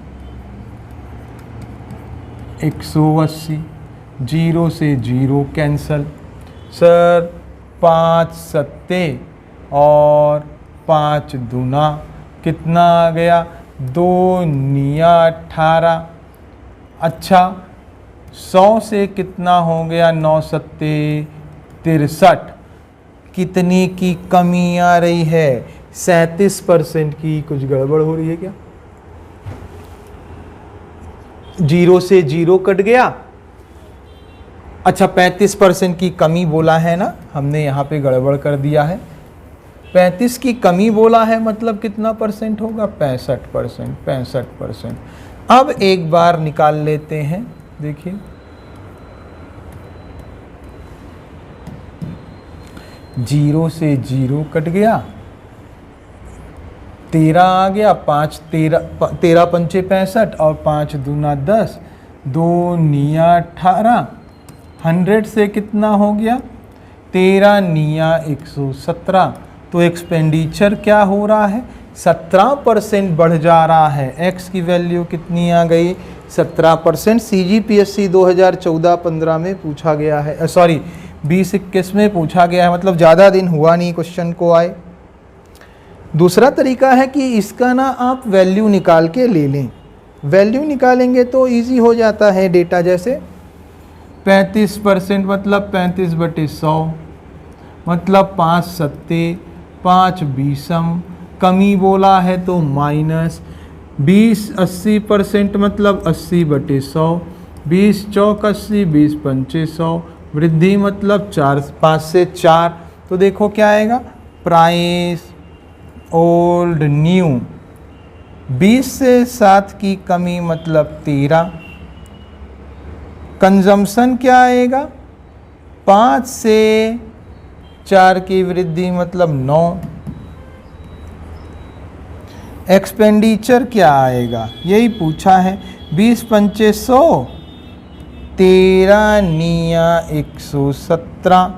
180। 0 से 0 कैंसल। सर 5 सत्ते और 5 दूना कितना आ गया? 2 निया 18। अच्छा 100 से कितना हो गया? 9 सत्ते 63। कितने की कमी आ रही है? 37% की। कुछ गड़बड़ हो रही है क्या? 0 से 0 कट गया। अच्छा 35% की कमी बोला है ना, हमने यहाँ पे गड़बड़ कर दिया है। 35 की कमी बोला है मतलब कितना परसेंट होगा? 65%। 65%। अब एक बार निकाल लेते हैं, देखिए 0 से 0 कट गया, 13 आ गया, 5 13 पंचे 65 और 5 दूना 10, 2 निया 18। 100 से कितना हो गया? 13 निया 117। तो एक्सपेंडिचर क्या हो रहा है? 17% बढ़ जा रहा है। एक्स की वैल्यू कितनी आ गई? 17%। CGPSC 2014-15 में पूछा गया है, सॉरी 20-21 में पूछा गया है, मतलब ज़्यादा दिन हुआ नहीं क्वेश्चन को आए। दूसरा तरीका है कि इसका ना आप वैल्यू निकाल के ले लें। वैल्यू निकालेंगे तो इजी हो जाता है डेटा। जैसे 35% मतलब 35/100, मतलब 5 सत्ते 5 बीसम कमी बोला है तो माइनस 20-80% मतलब 80/100, 20 चौक 80, 20 पंचे 100, वृद्धि मतलब 5 से 4। तो देखो क्या आएगा, प्राइस ओल्ड न्यू। 20 से 7 की कमी मतलब 13। कंजम्पशन क्या आएगा, 5 से 4 की वृद्धि मतलब 9। एक्सपेंडिचर क्या आएगा, यही पूछा है। 20 पंचे 100, 13 निया 117,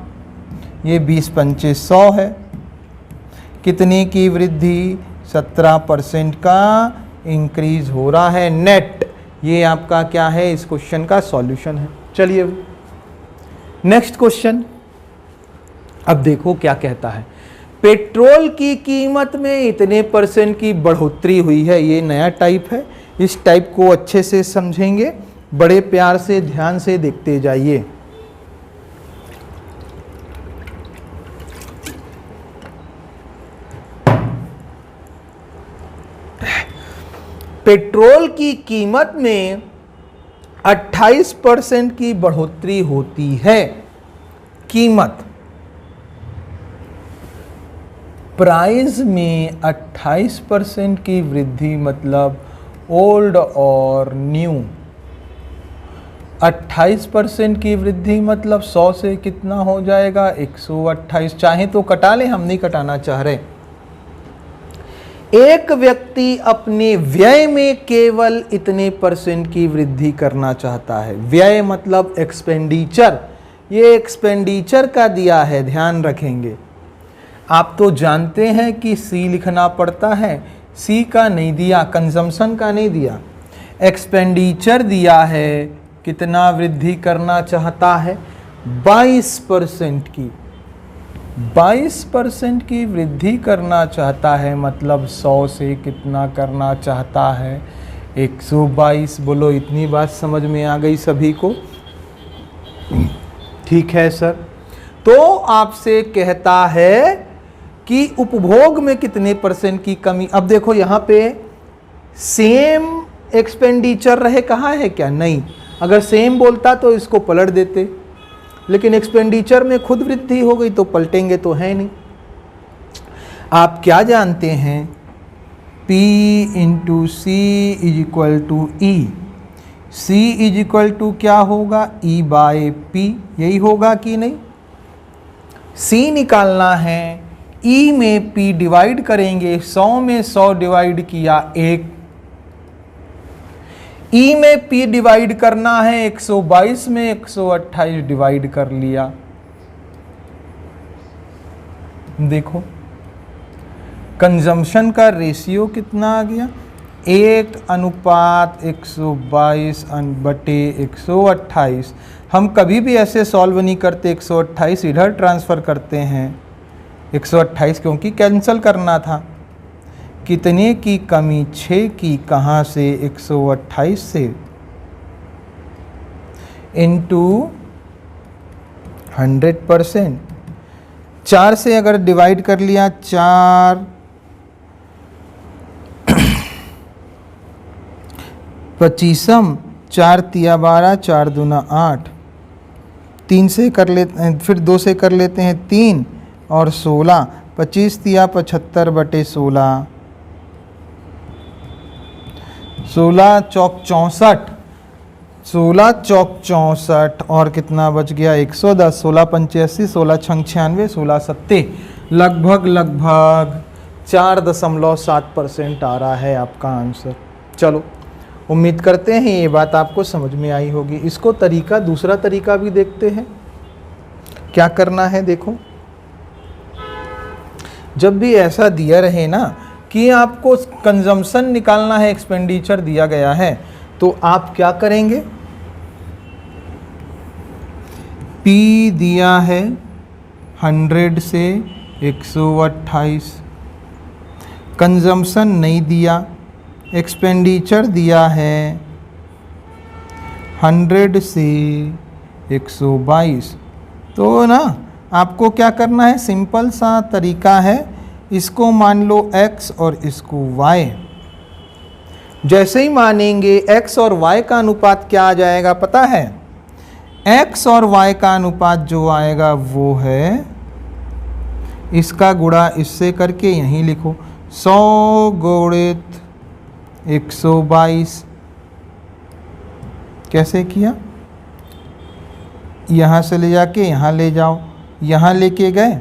ये 20 पंचे 100 है। कितने की वृद्धि, 17% का इंक्रीज हो रहा है नेट। ये आपका क्या है, इस क्वेश्चन का सॉल्यूशन है। चलिए नेक्स्ट क्वेश्चन, अब देखो क्या कहता है। पेट्रोल की कीमत में इतने % की बढ़ोतरी हुई है। ये नया टाइप है, इस टाइप को अच्छे से समझेंगे, बड़े प्यार से ध्यान से देखते जाइए। पेट्रोल की कीमत में 28% की बढ़ोतरी होती है। कीमत, प्राइस में 28% की वृद्धि मतलब ओल्ड और न्यू। 28% की वृद्धि मतलब 100 से कितना हो जाएगा, 128। चाहे तो कटा ले, हम नहीं कटाना चाह रहे। एक व्यक्ति अपने व्यय में केवल इतने % की वृद्धि करना चाहता है। व्यय मतलब एक्सपेंडिचर, ये एक्सपेंडिचर का दिया है, ध्यान रखेंगे। आप तो जानते हैं कि सी लिखना पड़ता है, सी का नहीं दिया, कंजम्पशन का नहीं दिया, एक्सपेंडिचर दिया है। कितना वृद्धि करना चाहता है, 22% की। 22% की वृद्धि करना चाहता है मतलब 100 से कितना करना चाहता है, 122। बोलो, इतनी बात समझ में आ गई सभी को? ठीक है सर। तो आपसे कहता है कि उपभोग में कितने % की कमी। अब देखो यहाँ पे सेम एक्सपेंडिचर रहे, कहाँ है क्या, नहीं। अगर सेम बोलता तो इसको पलट देते, लेकिन एक्सपेंडिचर में खुद वृद्धि हो गई तो पलटेंगे तो है नहीं। आप क्या जानते हैं, P into C is equal to E. C is equal to क्या होगा, E/P, यही होगा कि नहीं। C निकालना है, E में P डिवाइड करेंगे, 100 में 100 डिवाइड किया 1। E में P डिवाइड करना है, 122 में 128 डिवाइड कर लिया। देखो कंजम्पशन का रेशियो कितना आ गया, 1:122/128। हम कभी भी ऐसे सॉल्व नहीं करते, 128 इधर ट्रांसफ़र करते हैं, 128 क्योंकि कैंसिल करना था। कितने की कमी, 6 की, कहाँ से, 128 से, इंटू 100%। 4 से अगर डिवाइड कर लिया, 4 पच्चीसम, 4 तिया 12, 4 दूना 8, 3 से कर लेते हैं, फिर 2 से कर लेते हैं 3 और 16, 25 तिया 75/16, 16 चौक 64, 16 चौक 64 और कितना बच गया, 110, 16 पंचे 80, 16 छंग 96, 16 सत्ते, लगभग 4.7% आ रहा है आपका आंसर। चलो, उम्मीद करते हैं ये बात आपको समझ में आई होगी। इसको तरीका, दूसरा तरीका भी देखते हैं। क्या करना है, देखो, जब भी ऐसा दिया रहे ना कि आपको कंजम्पशन निकालना है, एक्सपेंडिचर दिया गया है, तो आप क्या करेंगे, P दिया है 100 से 128, कंजम्पशन नहीं दिया, एक्सपेंडिचर दिया है 100 से 122। तो ना आपको क्या करना है, सिंपल सा तरीका है, इसको मान लो x और इसको y। जैसे ही मानेंगे x और y का अनुपात क्या आ जाएगा पता है? x और y का अनुपात जो आएगा वो है, इसका गुणा इससे करके यहीं लिखो, 100 गुणित 122। कैसे किया? यहाँ से ले जाके यहाँ ले जाओ, यहाँ लेके गए,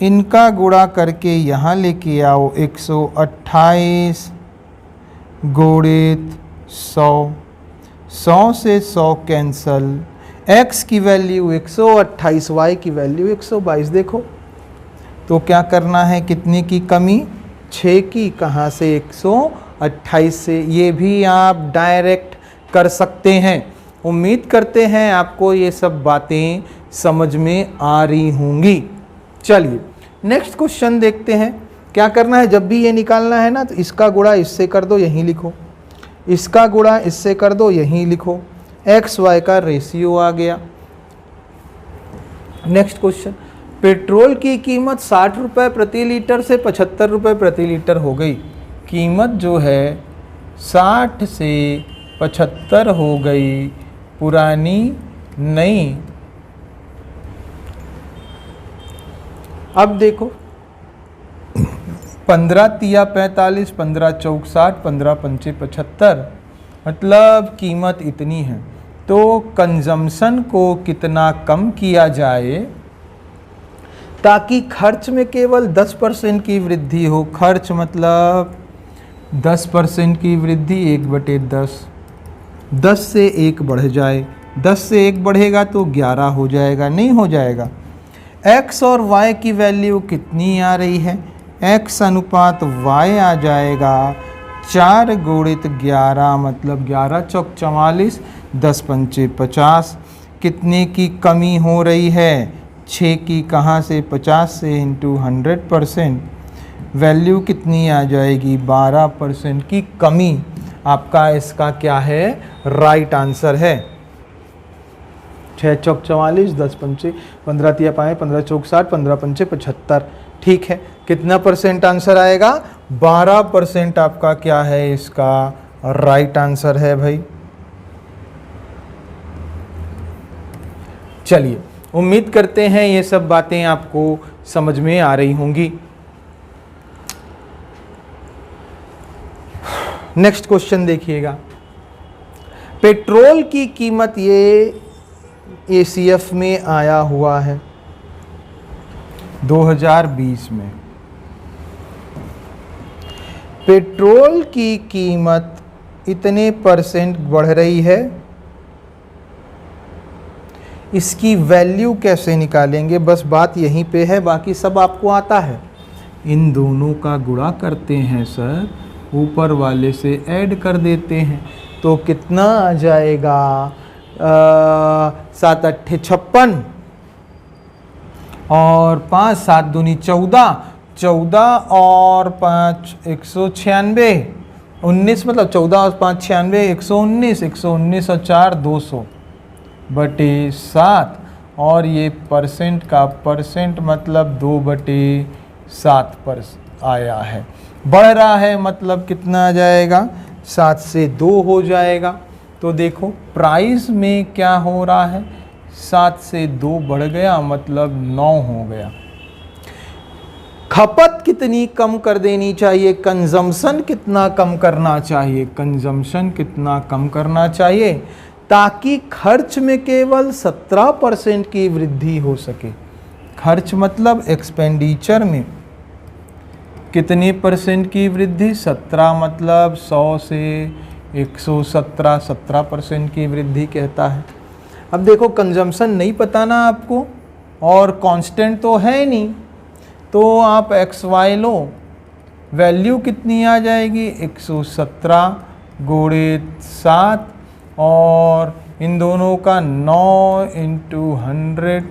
इनका गुणा करके यहाँ लेके आओ, 128 गुणित 100। 100 से 100 कैंसल, x की वैल्यू 128, y की वैल्यू 122। देखो तो क्या करना है, कितने की कमी? 6 की। कहाँ से? 128 से। ये भी आप डायरेक्ट कर सकते हैं। उम्मीद करते हैं आपको ये सब बातें समझ में आ रही होंगी। चलिए नेक्स्ट क्वेश्चन देखते हैं। क्या करना है, जब भी ये निकालना है ना तो इसका गुणा इससे कर दो, यहीं लिखो, इसका गुणा इससे कर दो, यहीं लिखो, एक्स वाई का रेशियो आ गया। नेक्स्ट क्वेश्चन, पेट्रोल की कीमत 60 रुपये प्रति लीटर से 75 रुपये प्रति लीटर हो गई। कीमत जो है 60 से 75 हो गई, पुरानी नई। अब देखो 15 तिया 45, 15 चौक 60, 15 पंचे 75, मतलब कीमत इतनी है। तो कंजम्पशन को कितना कम किया जाए ताकि खर्च में केवल 10% की वृद्धि हो। खर्च मतलब 10% की वृद्धि, 1/10, 10 से 1 बढ़ जाए, 10 से 1 बढ़ेगा तो 11 हो जाएगा, नहीं हो जाएगा। x और y की वैल्यू कितनी आ रही है? x अनुपात y आ जाएगा 4 गुणित 11, मतलब 11 चौक 44, 10 पंचे 50। कितने की कमी हो रही है? 6 की। कहाँ से? 50 से, इंटू 100%। वैल्यू कितनी आ जाएगी? 12% की कमी। आपका इसका क्या है? राइट आंसर है। 6 चौक 44, 10 पंचे 15 तिया 5, 15 चौक 60, 15 पंचे 75। ठीक है, कितना परसेंट आंसर आएगा? 12% आपका क्या है? इसका राइट आंसर है भाई। चलिए, उम्मीद करते हैं ये सब बातें आपको समझ में आ रही होंगी। नेक्स्ट क्वेश्चन देखिएगा। पेट्रोल की कीमत ये ACF में आया हुआ है 2020 में। पेट्रोल की कीमत इतने % बढ़ रही है, इसकी वैल्यू कैसे निकालेंगे? बस बात यहीं पे है, बाकी सब आपको आता है। इन दोनों का गुणा करते हैं सर, ऊपर वाले से ऐड कर देते हैं, तो कितना आ जाएगा? 7 8 56 और 5 7 दूनी 14, 14 और 5 196, 19, मतलब 14 और 5 96, 119, 119 और 4 200 बटे 7, और ये परसेंट का परसेंट मतलब 2/7 पर आया है। बढ़ रहा है मतलब कितना आ जाएगा? 7 से 2 हो जाएगा। तो देखो प्राइस में क्या हो रहा है? 7 से 2 बढ़ गया, मतलब 9 हो गया। खपत कितनी कम कर देनी चाहिए? कंजम्पशन कितना कम करना चाहिए? कंजम्पशन कितना कम करना चाहिए ताकि खर्च में केवल 17% की वृद्धि हो सके। खर्च मतलब एक्सपेंडिचर में कितने % की वृद्धि? 17, मतलब 100 से 117, 17% की वृद्धि कहता है। अब देखो कंजम्पशन नहीं पता ना आपको, और कांस्टेंट तो है नहीं, तो आप एक्स वाई लो, वैल्यू कितनी आ जाएगी? 117 गुणित 7, और इन दोनों का 9 इंटू 100,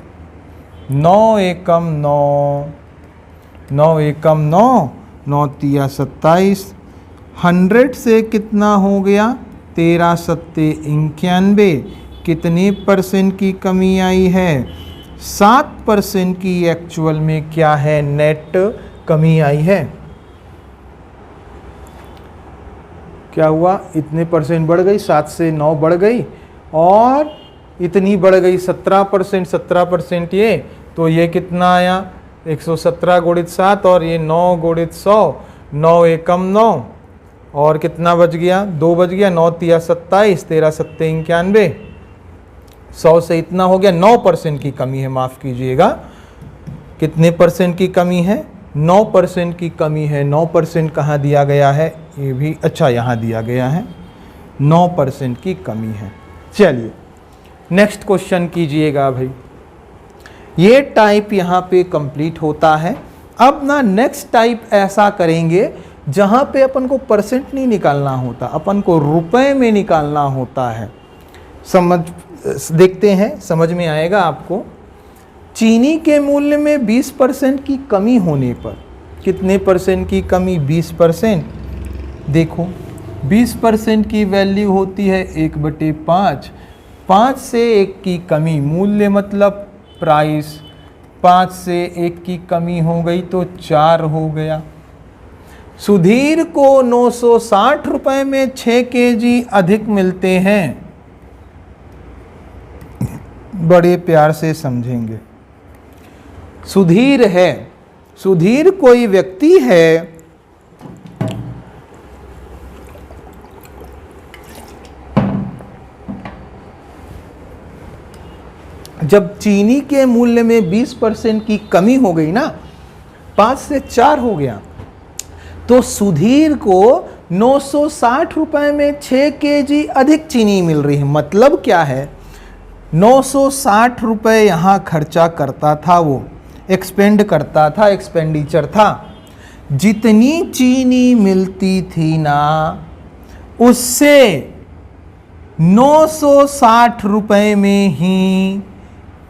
9 एकम 9, 9 एकम 9, 9 तिया 27। 100 से कितना हो गया? 13 सत्ते 91। कितने % की कमी आई है? 7% की एक्चुअल में क्या है? नेट कमी आई है। क्या हुआ, इतने परसेंट बढ़ गई, 7 से 9 बढ़ गई और इतनी बढ़ गई 17%, 17% ये, तो ये कितना आया 117 गुणित 7 और ये 9 गुणित 100, 9 एकम 9 और कितना बच गया, 2 बच गया, 9 तिया 27, 13 सत्ते 91, 100 से इतना हो गया, 9% की कमी है, माफ़ कीजिएगा। कितने परसेंट की कमी है, 9% की कमी है। 9% कहाँ दिया गया है, ये भी अच्छा यहाँ दिया गया है, 9% की कमी है। चलिए नेक्स्ट क्वेश्चन कीजिएगा भाई। ये टाइप यहाँ पे कंप्लीट होता है। अब ना नेक्स्ट टाइप ऐसा करेंगे जहाँ पे अपन को परसेंट नहीं निकालना होता, अपन को रुपए में निकालना होता है। समझ देखते हैं, समझ में आएगा आपको। चीनी के मूल्य में 20% की कमी होने पर, कितने परसेंट की कमी, 20%। देखो 20% की वैल्यू होती है 1/5, 5 से 1 की कमी, मूल्य मतलब प्राइस, 5 से 1 की कमी हो गई तो 4 हो गया। सुधीर को 960 रुपए में 6 केजी अधिक मिलते हैं। बड़े प्यार से समझेंगे। सुधीर है, सुधीर कोई व्यक्ति है जब चीनी के मूल्य में 20% की कमी हो गई ना, 5 से 4 हो गया, तो सुधीर को 960 रुपए में 6 केजी अधिक चीनी मिल रही है। मतलब क्या है, 960 रुपए यहाँ खर्चा करता था, वो एक्सपेंड करता था, एक्सपेंडिचर था। जितनी चीनी मिलती थी ना, उससे 960 रुपए में ही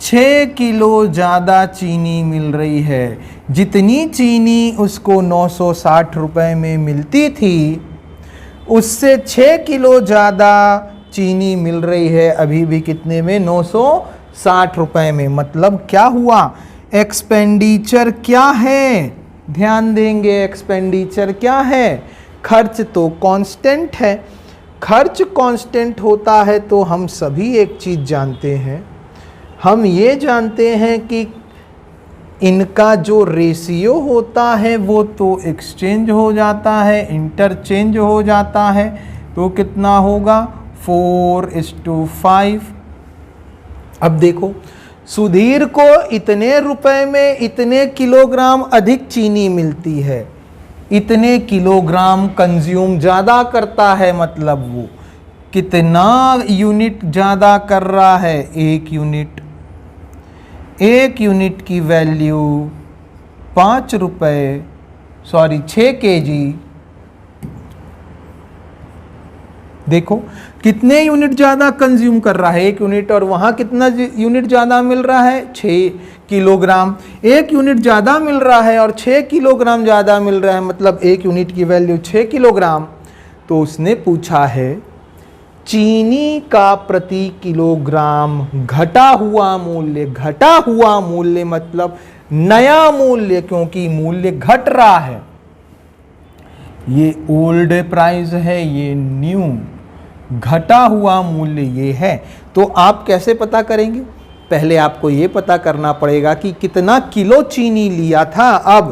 6 किलो ज़्यादा चीनी मिल रही है। जितनी चीनी उसको 960 रुपए में मिलती थी, उससे 6 किलो ज़्यादा चीनी मिल रही है अभी भी। कितने में, 960 रुपए में। मतलब क्या हुआ, एक्सपेंडिचर क्या है, ध्यान देंगे, एक्सपेंडिचर क्या है, खर्च तो कांस्टेंट है। खर्च कांस्टेंट होता है तो हम सभी एक चीज़ जानते हैं, हम ये जानते हैं कि इनका जो रेशियो होता है वो तो एक्सचेंज हो जाता है, इंटरचेंज हो जाता है। तो कितना होगा, 4:5। अब देखो, सुधीर को इतने रुपए में इतने किलोग्राम अधिक चीनी मिलती है, इतने किलोग्राम कंज्यूम ज़्यादा करता है। मतलब वो कितना यूनिट ज़्यादा कर रहा है, 1 यूनिट। 1 यूनिट की वैल्यू 5 रुपये, 6 केजी। देखो कितने यूनिट ज़्यादा कंज्यूम कर रहा है, 1 यूनिट, और वहाँ कितना यूनिट ज़्यादा मिल रहा है, 6 किलोग्राम। 1 यूनिट ज़्यादा मिल रहा है और 6 किलोग्राम ज़्यादा मिल रहा है, मतलब 1 यूनिट की वैल्यू 6 किलोग्राम। तो उसने पूछा है चीनी का प्रति किलोग्राम घटा हुआ मूल्य। घटा हुआ मूल्य मतलब नया मूल्य, क्योंकि मूल्य घट रहा है। ये ओल्ड प्राइस है, ये न्यू, घटा हुआ मूल्य ये है। तो आप कैसे पता करेंगे, पहले आपको ये पता करना पड़ेगा कि कितना किलो चीनी लिया था। अब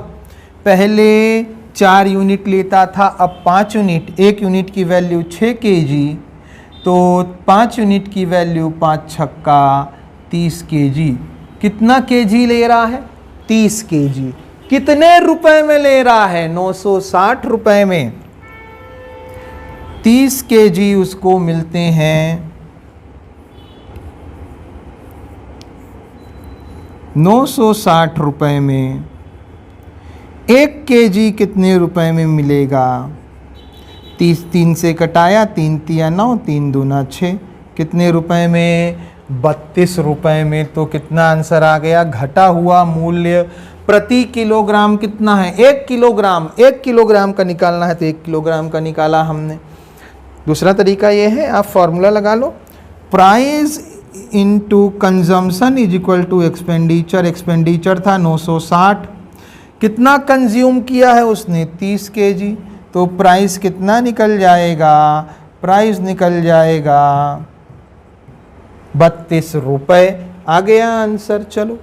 पहले 4 यूनिट लेता था, अब 5 यूनिट। 1 यूनिट की वैल्यू 6 केजी, तो 5 यूनिट की वैल्यू 5 छक्का 30 केजी। कितना केजी ले रहा है, 30 केजी। कितने रुपए में ले रहा है, 960 रुपए में। 30 केजी उसको मिलते हैं 960 रुपए में। 1 केजी कितने रुपए में मिलेगा, 30 3 से कटाया, 3 तिया 9, 3 दूना 6, कितने रुपए में, 32 रुपए में। तो कितना आंसर आ गया, घटा हुआ मूल्य प्रति किलोग्राम कितना है, 1 किलोग्राम। 1 किलोग्राम का निकालना है तो 1 किलोग्राम का निकाला हमने। दूसरा तरीका ये है, आप फॉर्मूला लगा लो, price into consumption is equal to expenditure. Expenditure था 960, कितना कंज्यूम किया है उसने 30 kg, तो प्राइस कितना निकल जाएगा, प्राइस निकल जाएगा 32 रुपए। आ गया आंसर। चलो,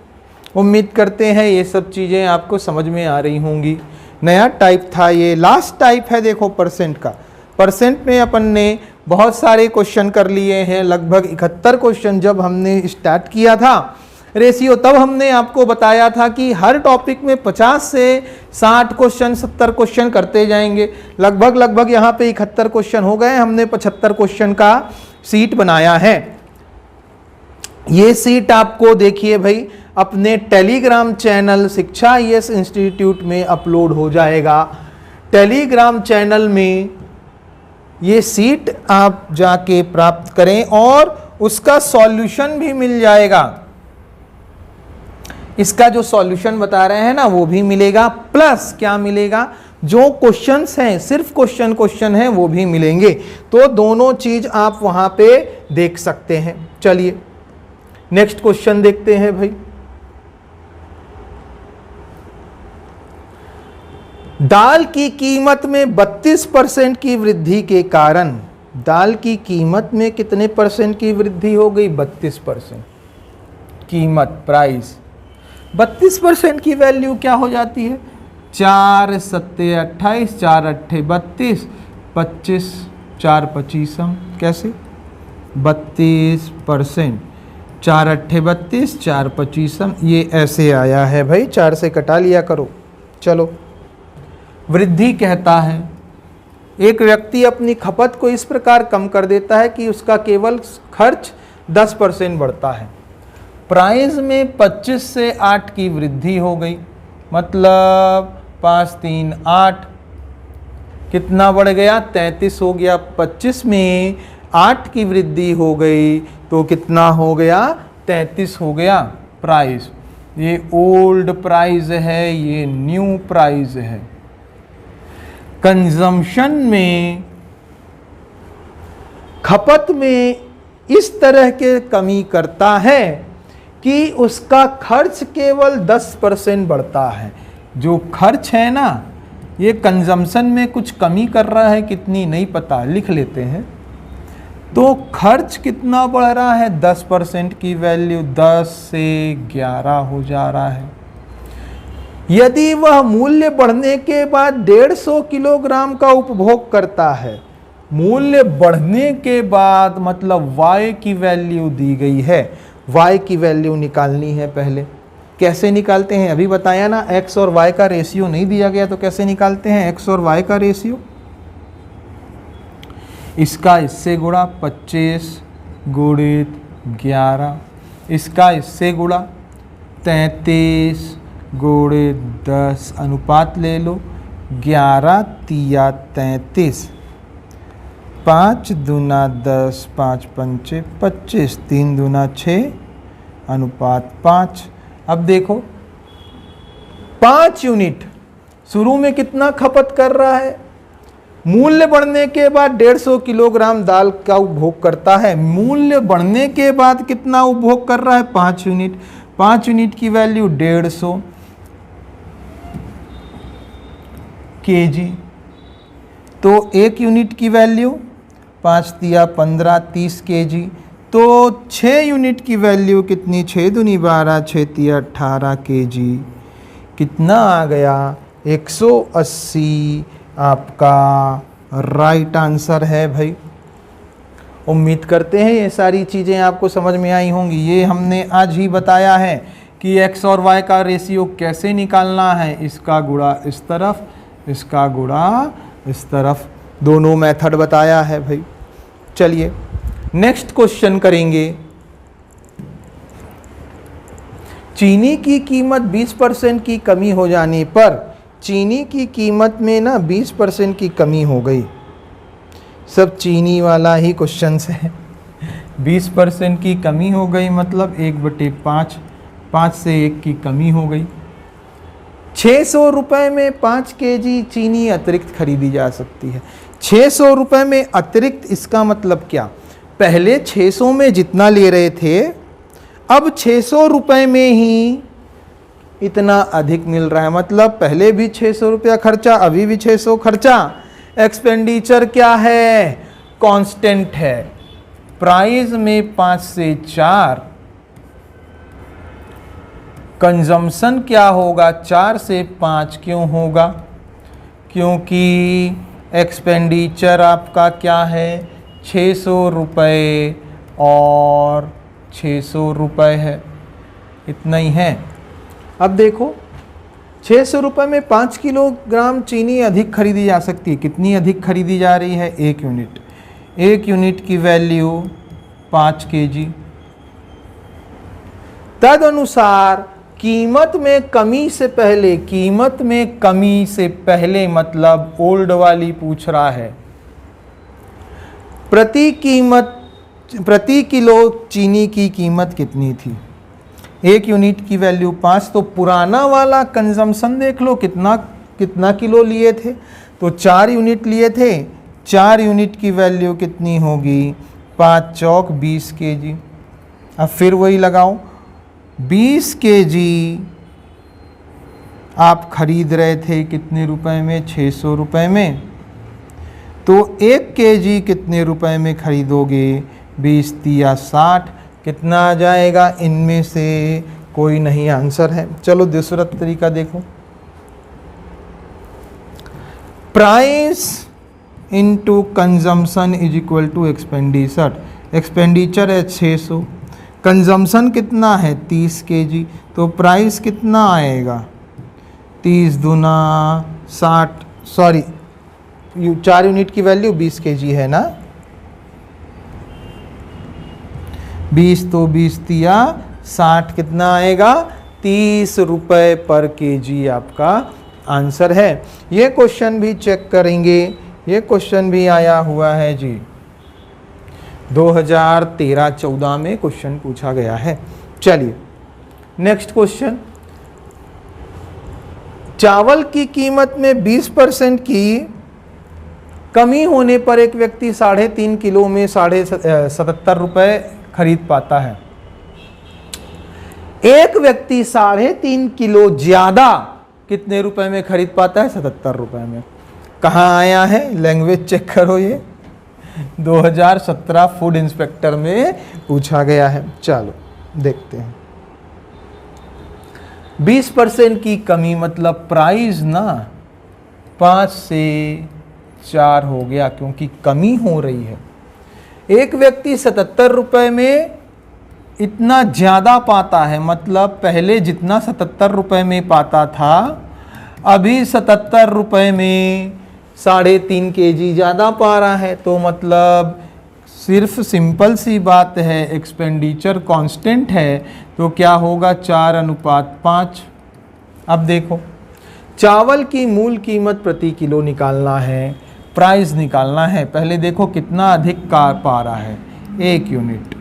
उम्मीद करते हैं ये सब चीज़ें आपको समझ में आ रही होंगी। नया टाइप था ये, लास्ट टाइप है देखो परसेंट का। परसेंट में अपन ने बहुत सारे क्वेश्चन कर लिए हैं, लगभग 71 क्वेश्चन जब हमने स्टार्ट किया था रेशियो, तब हमने आपको बताया था कि हर टॉपिक में 50 से 60 क्वेश्चन 70 क्वेश्चन करते जाएंगे। लगभग यहाँ पे 71 क्वेश्चन हो गए, हमने 75 क्वेश्चन का सीट बनाया है। ये सीट आपको देखिए भाई अपने टेलीग्राम चैनल शिक्षा IAS इंस्टीट्यूट में अपलोड हो जाएगा। टेलीग्राम चैनल में ये सीट आप जाके प्राप्त करें और उसका सॉल्यूशन भी मिल जाएगा। इसका जो सॉल्यूशन बता रहे हैं ना वो भी मिलेगा, प्लस क्या मिलेगा, जो क्वेश्चंस हैं सिर्फ क्वेश्चन हैं वो भी मिलेंगे। तो दोनों चीज आप वहां पे देख सकते हैं। चलिए नेक्स्ट क्वेश्चन देखते हैं भाई। दाल की कीमत में 32% की वृद्धि के कारण, दाल की कीमत में कितने परसेंट की वृद्धि हो गई, 32%। कीमत प्राइस 32% की वैल्यू क्या हो जाती है, 4 सत्ते 28, 4 अट्ठे 32, 25 4 25, कैसे 32%, 4 अट्ठे 32, 4 25, ये ऐसे आया है भाई, 4 से कटा लिया करो। चलो, वृद्धि कहता है एक व्यक्ति अपनी खपत को इस प्रकार कम कर देता है कि उसका केवल खर्च 10% बढ़ता है। प्राइस में 25 से 8 की वृद्धि हो गई, मतलब 5 3 8, कितना बढ़ गया, 33 हो गया। 25 में 8 की वृद्धि हो गई तो कितना हो गया, 33 हो गया प्राइस। ये ओल्ड प्राइस है, ये न्यू प्राइस है। कंजम्पशन में, खपत में इस तरह के कमी करता है कि उसका खर्च केवल 10% बढ़ता है। जो खर्च है ना, ये कंजम्पशन में कुछ कमी कर रहा है, कितनी नहीं पता, लिख लेते हैं। तो खर्च कितना बढ़ रहा है, 10% की वैल्यू 10 से 11 हो जा रहा है। यदि वह मूल्य बढ़ने के बाद 150 किलोग्राम का उपभोग करता है, मूल्य बढ़ने के बाद मतलब y की वैल्यू दी गई है, y की वैल्यू निकालनी है। पहले कैसे निकालते हैं, अभी बताया ना, x और y का रेशियो नहीं दिया गया तो कैसे निकालते हैं x और y का रेशियो, इसका इससे गुणा 25 गुणित 11, इसका इससे गुणा 33 गुणित 10, अनुपात ले लो 11 तिया 33, 5 दूना 10, 5 पंचे 25, 3 दूना 6, अनुपात 5। अब देखो 5 यूनिट शुरू में कितना खपत कर रहा है, मूल्य बढ़ने के बाद 150 किलोग्राम दाल का उपभोग करता है। मूल्य बढ़ने के बाद कितना उपभोग कर रहा है, 5 यूनिट। 5 यूनिट की वैल्यू 150 kg, तो 1 यूनिट की वैल्यू 5 तिया 15, 30 kg। तो 6 यूनिट की वैल्यू कितनी, 6 दूनी 12, 6 तिया 18 kg। कितना आ गया, 180 आपका राइट आंसर है भाई। उम्मीद करते हैं ये सारी चीज़ें आपको समझ में आई होंगी। ये हमने आज ही बताया है कि x और y का रेशियो कैसे निकालना है, इसका गुणा इस तरफ, इसका गुणा इस तरफ, दोनों मेथड बताया है भाई। चलिए नेक्स्ट क्वेश्चन करेंगे। चीनी की कीमत 20% की कमी हो जाने पर, चीनी की कीमत में ना 20% की कमी हो गई, सब चीनी वाला ही क्वेश्चन है। 20% की कमी हो गई मतलब 1/5, 5 से 1 की कमी हो गई। 600 रुपये में 5 kg चीनी अतिरिक्त खरीदी जा सकती है। 600 रुपये में अतिरिक्त, इसका मतलब क्या, पहले 600 में जितना ले रहे थे, अब 600 रुपये में ही इतना अधिक मिल रहा है, मतलब पहले भी 600 रुपया खर्चा, अभी भी 600 खर्चा। एक्सपेंडिचर क्या है? कांस्टेंट है। प्राइस में 5 से 4, कंजम्पशन क्या होगा? 4 से 5 क्यों होगा? क्योंकि एक्सपेंडिचर आपका क्या है? 600 रुपये और 600 रुपये है, इतना ही है। अब देखो 600 रुपये में 5 किलोग्राम चीनी अधिक खरीदी जा सकती है। कितनी अधिक खरीदी जा रही है? 1 यूनिट। 1 यूनिट की वैल्यू 5 kg। तदनुसार कीमत में कमी से पहले, कीमत में कमी से पहले मतलब ओल्ड वाली पूछ रहा है, प्रति किलो चीनी की कीमत कितनी थी? 1 यूनिट की वैल्यू 5। तो पुराना वाला कंजम्पशन देख लो, कितना किलो लिए थे? तो 4 यूनिट लिए थे। 4 यूनिट की वैल्यू कितनी होगी? 5 चौक 20 kg। अब फिर वही लगाओ, 20 kg आप खरीद रहे थे कितने रुपए में? 600 रुपए में। तो 1 kg कितने रुपए में खरीदोगे? 20 तिया 60। कितना आ जाएगा? इनमें से कोई नहीं आंसर है। चलो दूसरा तरीका देखो, price into consumption is equal to expenditure. Expenditure है 600, कंजम्पशन कितना है? 30 kg। तो प्राइस कितना आएगा? 30 दूना 60, सॉरी 4 यूनिट की वैल्यू 20 kg है ना, 20 तो 20 तिया 60, कितना आएगा? 30 रुपये पर kg आपका आंसर है। ये क्वेश्चन भी चेक करेंगे, ये क्वेश्चन भी आया हुआ है जी, 2013-14 में क्वेश्चन पूछा गया है। चलिए नेक्स्ट क्वेश्चन, चावल की कीमत में 20% की कमी होने पर एक व्यक्ति 3.5 किलो में 77 रुपये खरीद पाता है। एक व्यक्ति 3.5 किलो ज्यादा कितने रुपए में खरीद पाता है? 77 रुपए में। कहाँ आया है? लैंग्वेज चेक करो, ये 2017 फूड इंस्पेक्टर में पूछा गया है। चलो देखते हैं। 20% की कमी मतलब प्राइस ना 5 से 4 हो गया, क्योंकि कमी हो रही है। एक व्यक्ति 77 रुपए में इतना ज़्यादा पाता है, मतलब पहले जितना 77 रुपए में पाता था, अभी 77 रुपए में 3.5 kg ज़्यादा पा रहा है। तो मतलब सिर्फ सिंपल सी बात है, एक्सपेंडिचर कांस्टेंट है, तो क्या होगा? 4:5। अब देखो, चावल की मूल कीमत प्रति किलो निकालना है, प्राइस निकालना है। पहले देखो कितना अधिक कार पा रहा है, 1 यूनिट।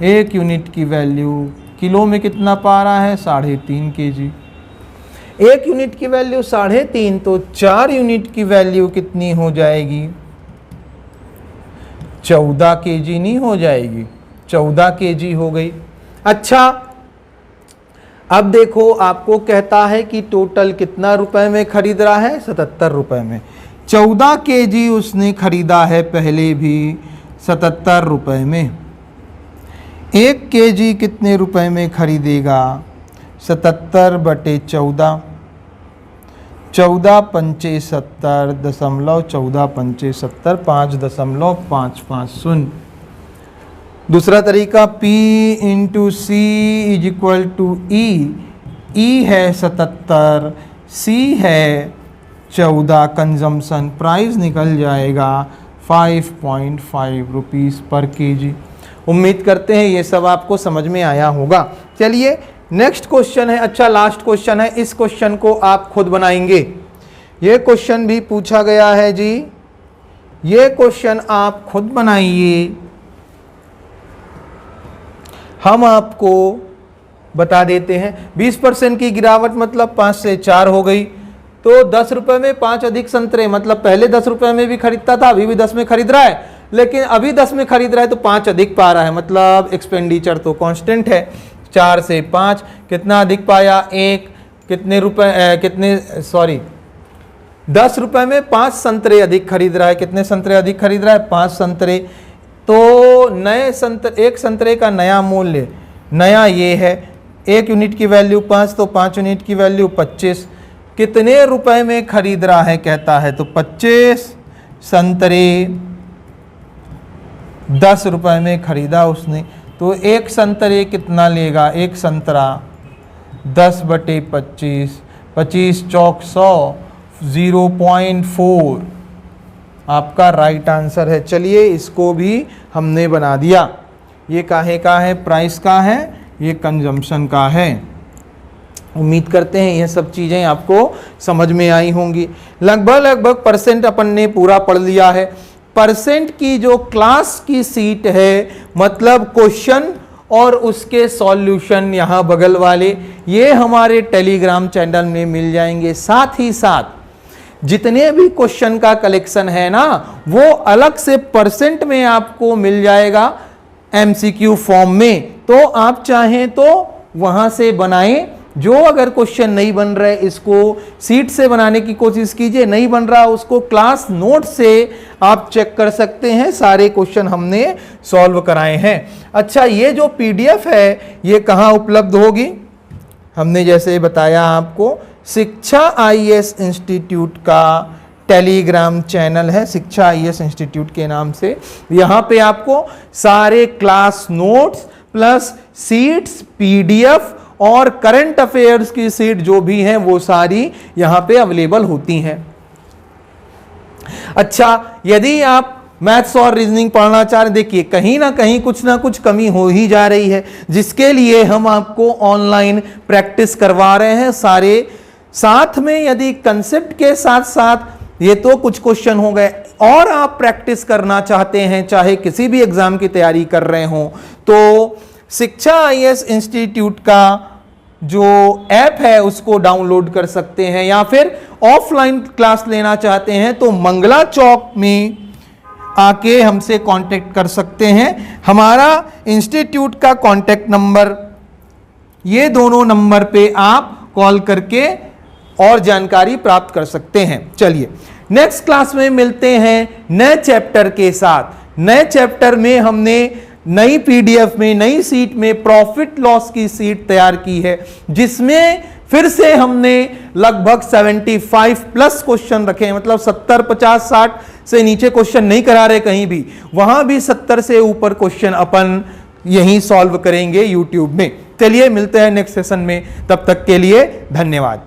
1 यूनिट की वैल्यू किलो में कितना पा रहा है? 3.5 kg। 1 यूनिट की वैल्यू 3.5, तो 4 यूनिट की वैल्यू कितनी हो जाएगी? 14 kg नहीं हो जाएगी? 14 kg हो गई। अच्छा, अब देखो आपको कहता है कि टोटल कितना रुपए में खरीद रहा है? 77 रुपए में। 14 kg उसने खरीदा है पहले भी 77 रुपए में। 1 kg कितने रुपए में खरीदेगा? 77/14, 14 पंचे 70 दशमलव 14 पंचे 70, 5.550। दूसरा तरीका, P into C is equal to E. E है 77, सी है 14, कंजम्पशन, प्राइस निकल जाएगा 5.5 रुपीज़ पर kg। उम्मीद करते हैं ये सब आपको समझ में आया होगा। चलिए नेक्स्ट क्वेश्चन है, अच्छा लास्ट क्वेश्चन है, इस क्वेश्चन को आप खुद बनाएंगे। ये क्वेश्चन भी पूछा गया है जी, ये क्वेश्चन आप खुद बनाइए, हम आपको बता देते हैं। 20% की गिरावट मतलब 5 से 4 हो गई, तो 10 रुपए में 5 अधिक संतरे, मतलब पहले 10 रुपए में भी खरीदता था, अभी भी 10 में खरीद रहा है, लेकिन अभी 10 में खरीद रहा है तो 5 अधिक पा रहा है, मतलब एक्सपेंडिचर तो कांस्टेंट है। 4 से 5, कितना अधिक पाया 1, कितने रुपए कितने 10 रुपए में 5 संतरे अधिक खरीद रहा है। कितने संतरे अधिक खरीद रहा है? 5 संतरे। तो नए एक संतरे का नया मूल्य नया ये है, 1 यूनिट की वैल्यू 5, तो 5 यूनिट की वैल्यू 25। कितने रुपए में खरीद रहा है कहता है, तो 25 संतरे 10 रुपए में खरीदा उसने, तो एक संतरे कितना लेगा? एक संतरा 10/25, 25 चौक 100, 0.4 आपका राइट आंसर है। चलिए इसको भी हमने बना दिया। ये काहे का है? प्राइस का है, ये कंजम्पशन का है। उम्मीद करते हैं ये सब चीज़ें आपको समझ में आई होंगी। लगभग परसेंट अपन ने पूरा पढ़ लिया है। परसेंट की जो क्लास की सीट है, मतलब क्वेश्चन और उसके सॉल्यूशन यहाँ बगल वाले, ये हमारे टेलीग्राम चैनल में मिल जाएंगे। साथ ही साथ जितने भी क्वेश्चन का कलेक्शन है ना, वो अलग से परसेंट में आपको मिल जाएगा एमसीक्यू फॉर्म में। तो आप चाहें तो वहां से बनाएं। जो अगर क्वेश्चन नहीं बन रहा है, इसको सीट से बनाने की कोशिश कीजिए। नहीं बन रहा उसको क्लास नोट से आप चेक कर सकते हैं। सारे क्वेश्चन हमने सॉल्व कराए हैं। अच्छा, ये जो पीडीएफ है ये कहाँ उपलब्ध होगी? हमने जैसे बताया आपको, शिक्षा आईएएस इंस्टीट्यूट का टेलीग्राम चैनल है, शिक्षा आईएएस इंस्टीट्यूट के नाम से। यहाँ पे आपको सारे class notes plus seats, PDF और करंट अफेयर्स की सीट जो भी हैं वो सारी यहाँ पे अवेलेबल होती हैं। अच्छा, यदि आप मैथ्स और रीजनिंग पढ़ना चाह रहे, देखिए कहीं ना कहीं कुछ ना कुछ कमी हो ही जा रही है, जिसके लिए हम आपको ऑनलाइन प्रैक्टिस करवा रहे हैं सारे। साथ में यदि कंसेप्ट के साथ साथ ये तो कुछ क्वेश्चन हो गए, और आप प्रैक्टिस करना चाहते हैं, चाहे किसी भी एग्जाम की तैयारी कर रहे हो, तो शिक्षा आईएएस इंस्टीट्यूट का जो ऐप है उसको डाउनलोड कर सकते हैं, या फिर ऑफलाइन क्लास लेना चाहते हैं तो मंगला चौक में आके हमसे कांटेक्ट कर सकते हैं। हमारा इंस्टीट्यूट का कांटेक्ट नंबर, ये दोनों नंबर पे आप कॉल करके और जानकारी प्राप्त कर सकते हैं। चलिए नेक्स्ट क्लास में मिलते हैं नए चैप्टर के साथ। नए चैप्टर में हमने नई पीडीएफ में, नई सीट में प्रॉफिट लॉस की सीट तैयार की है, जिसमें फिर से हमने लगभग 75 प्लस क्वेश्चन रखे हैं। मतलब 70, 50, 60 से नीचे क्वेश्चन नहीं करा रहे कहीं भी, वहां भी 70 से ऊपर क्वेश्चन अपन यहीं सॉल्व करेंगे यूट्यूब में। चलिए मिलते हैं नेक्स्ट सेशन में, तब तक के लिए धन्यवाद।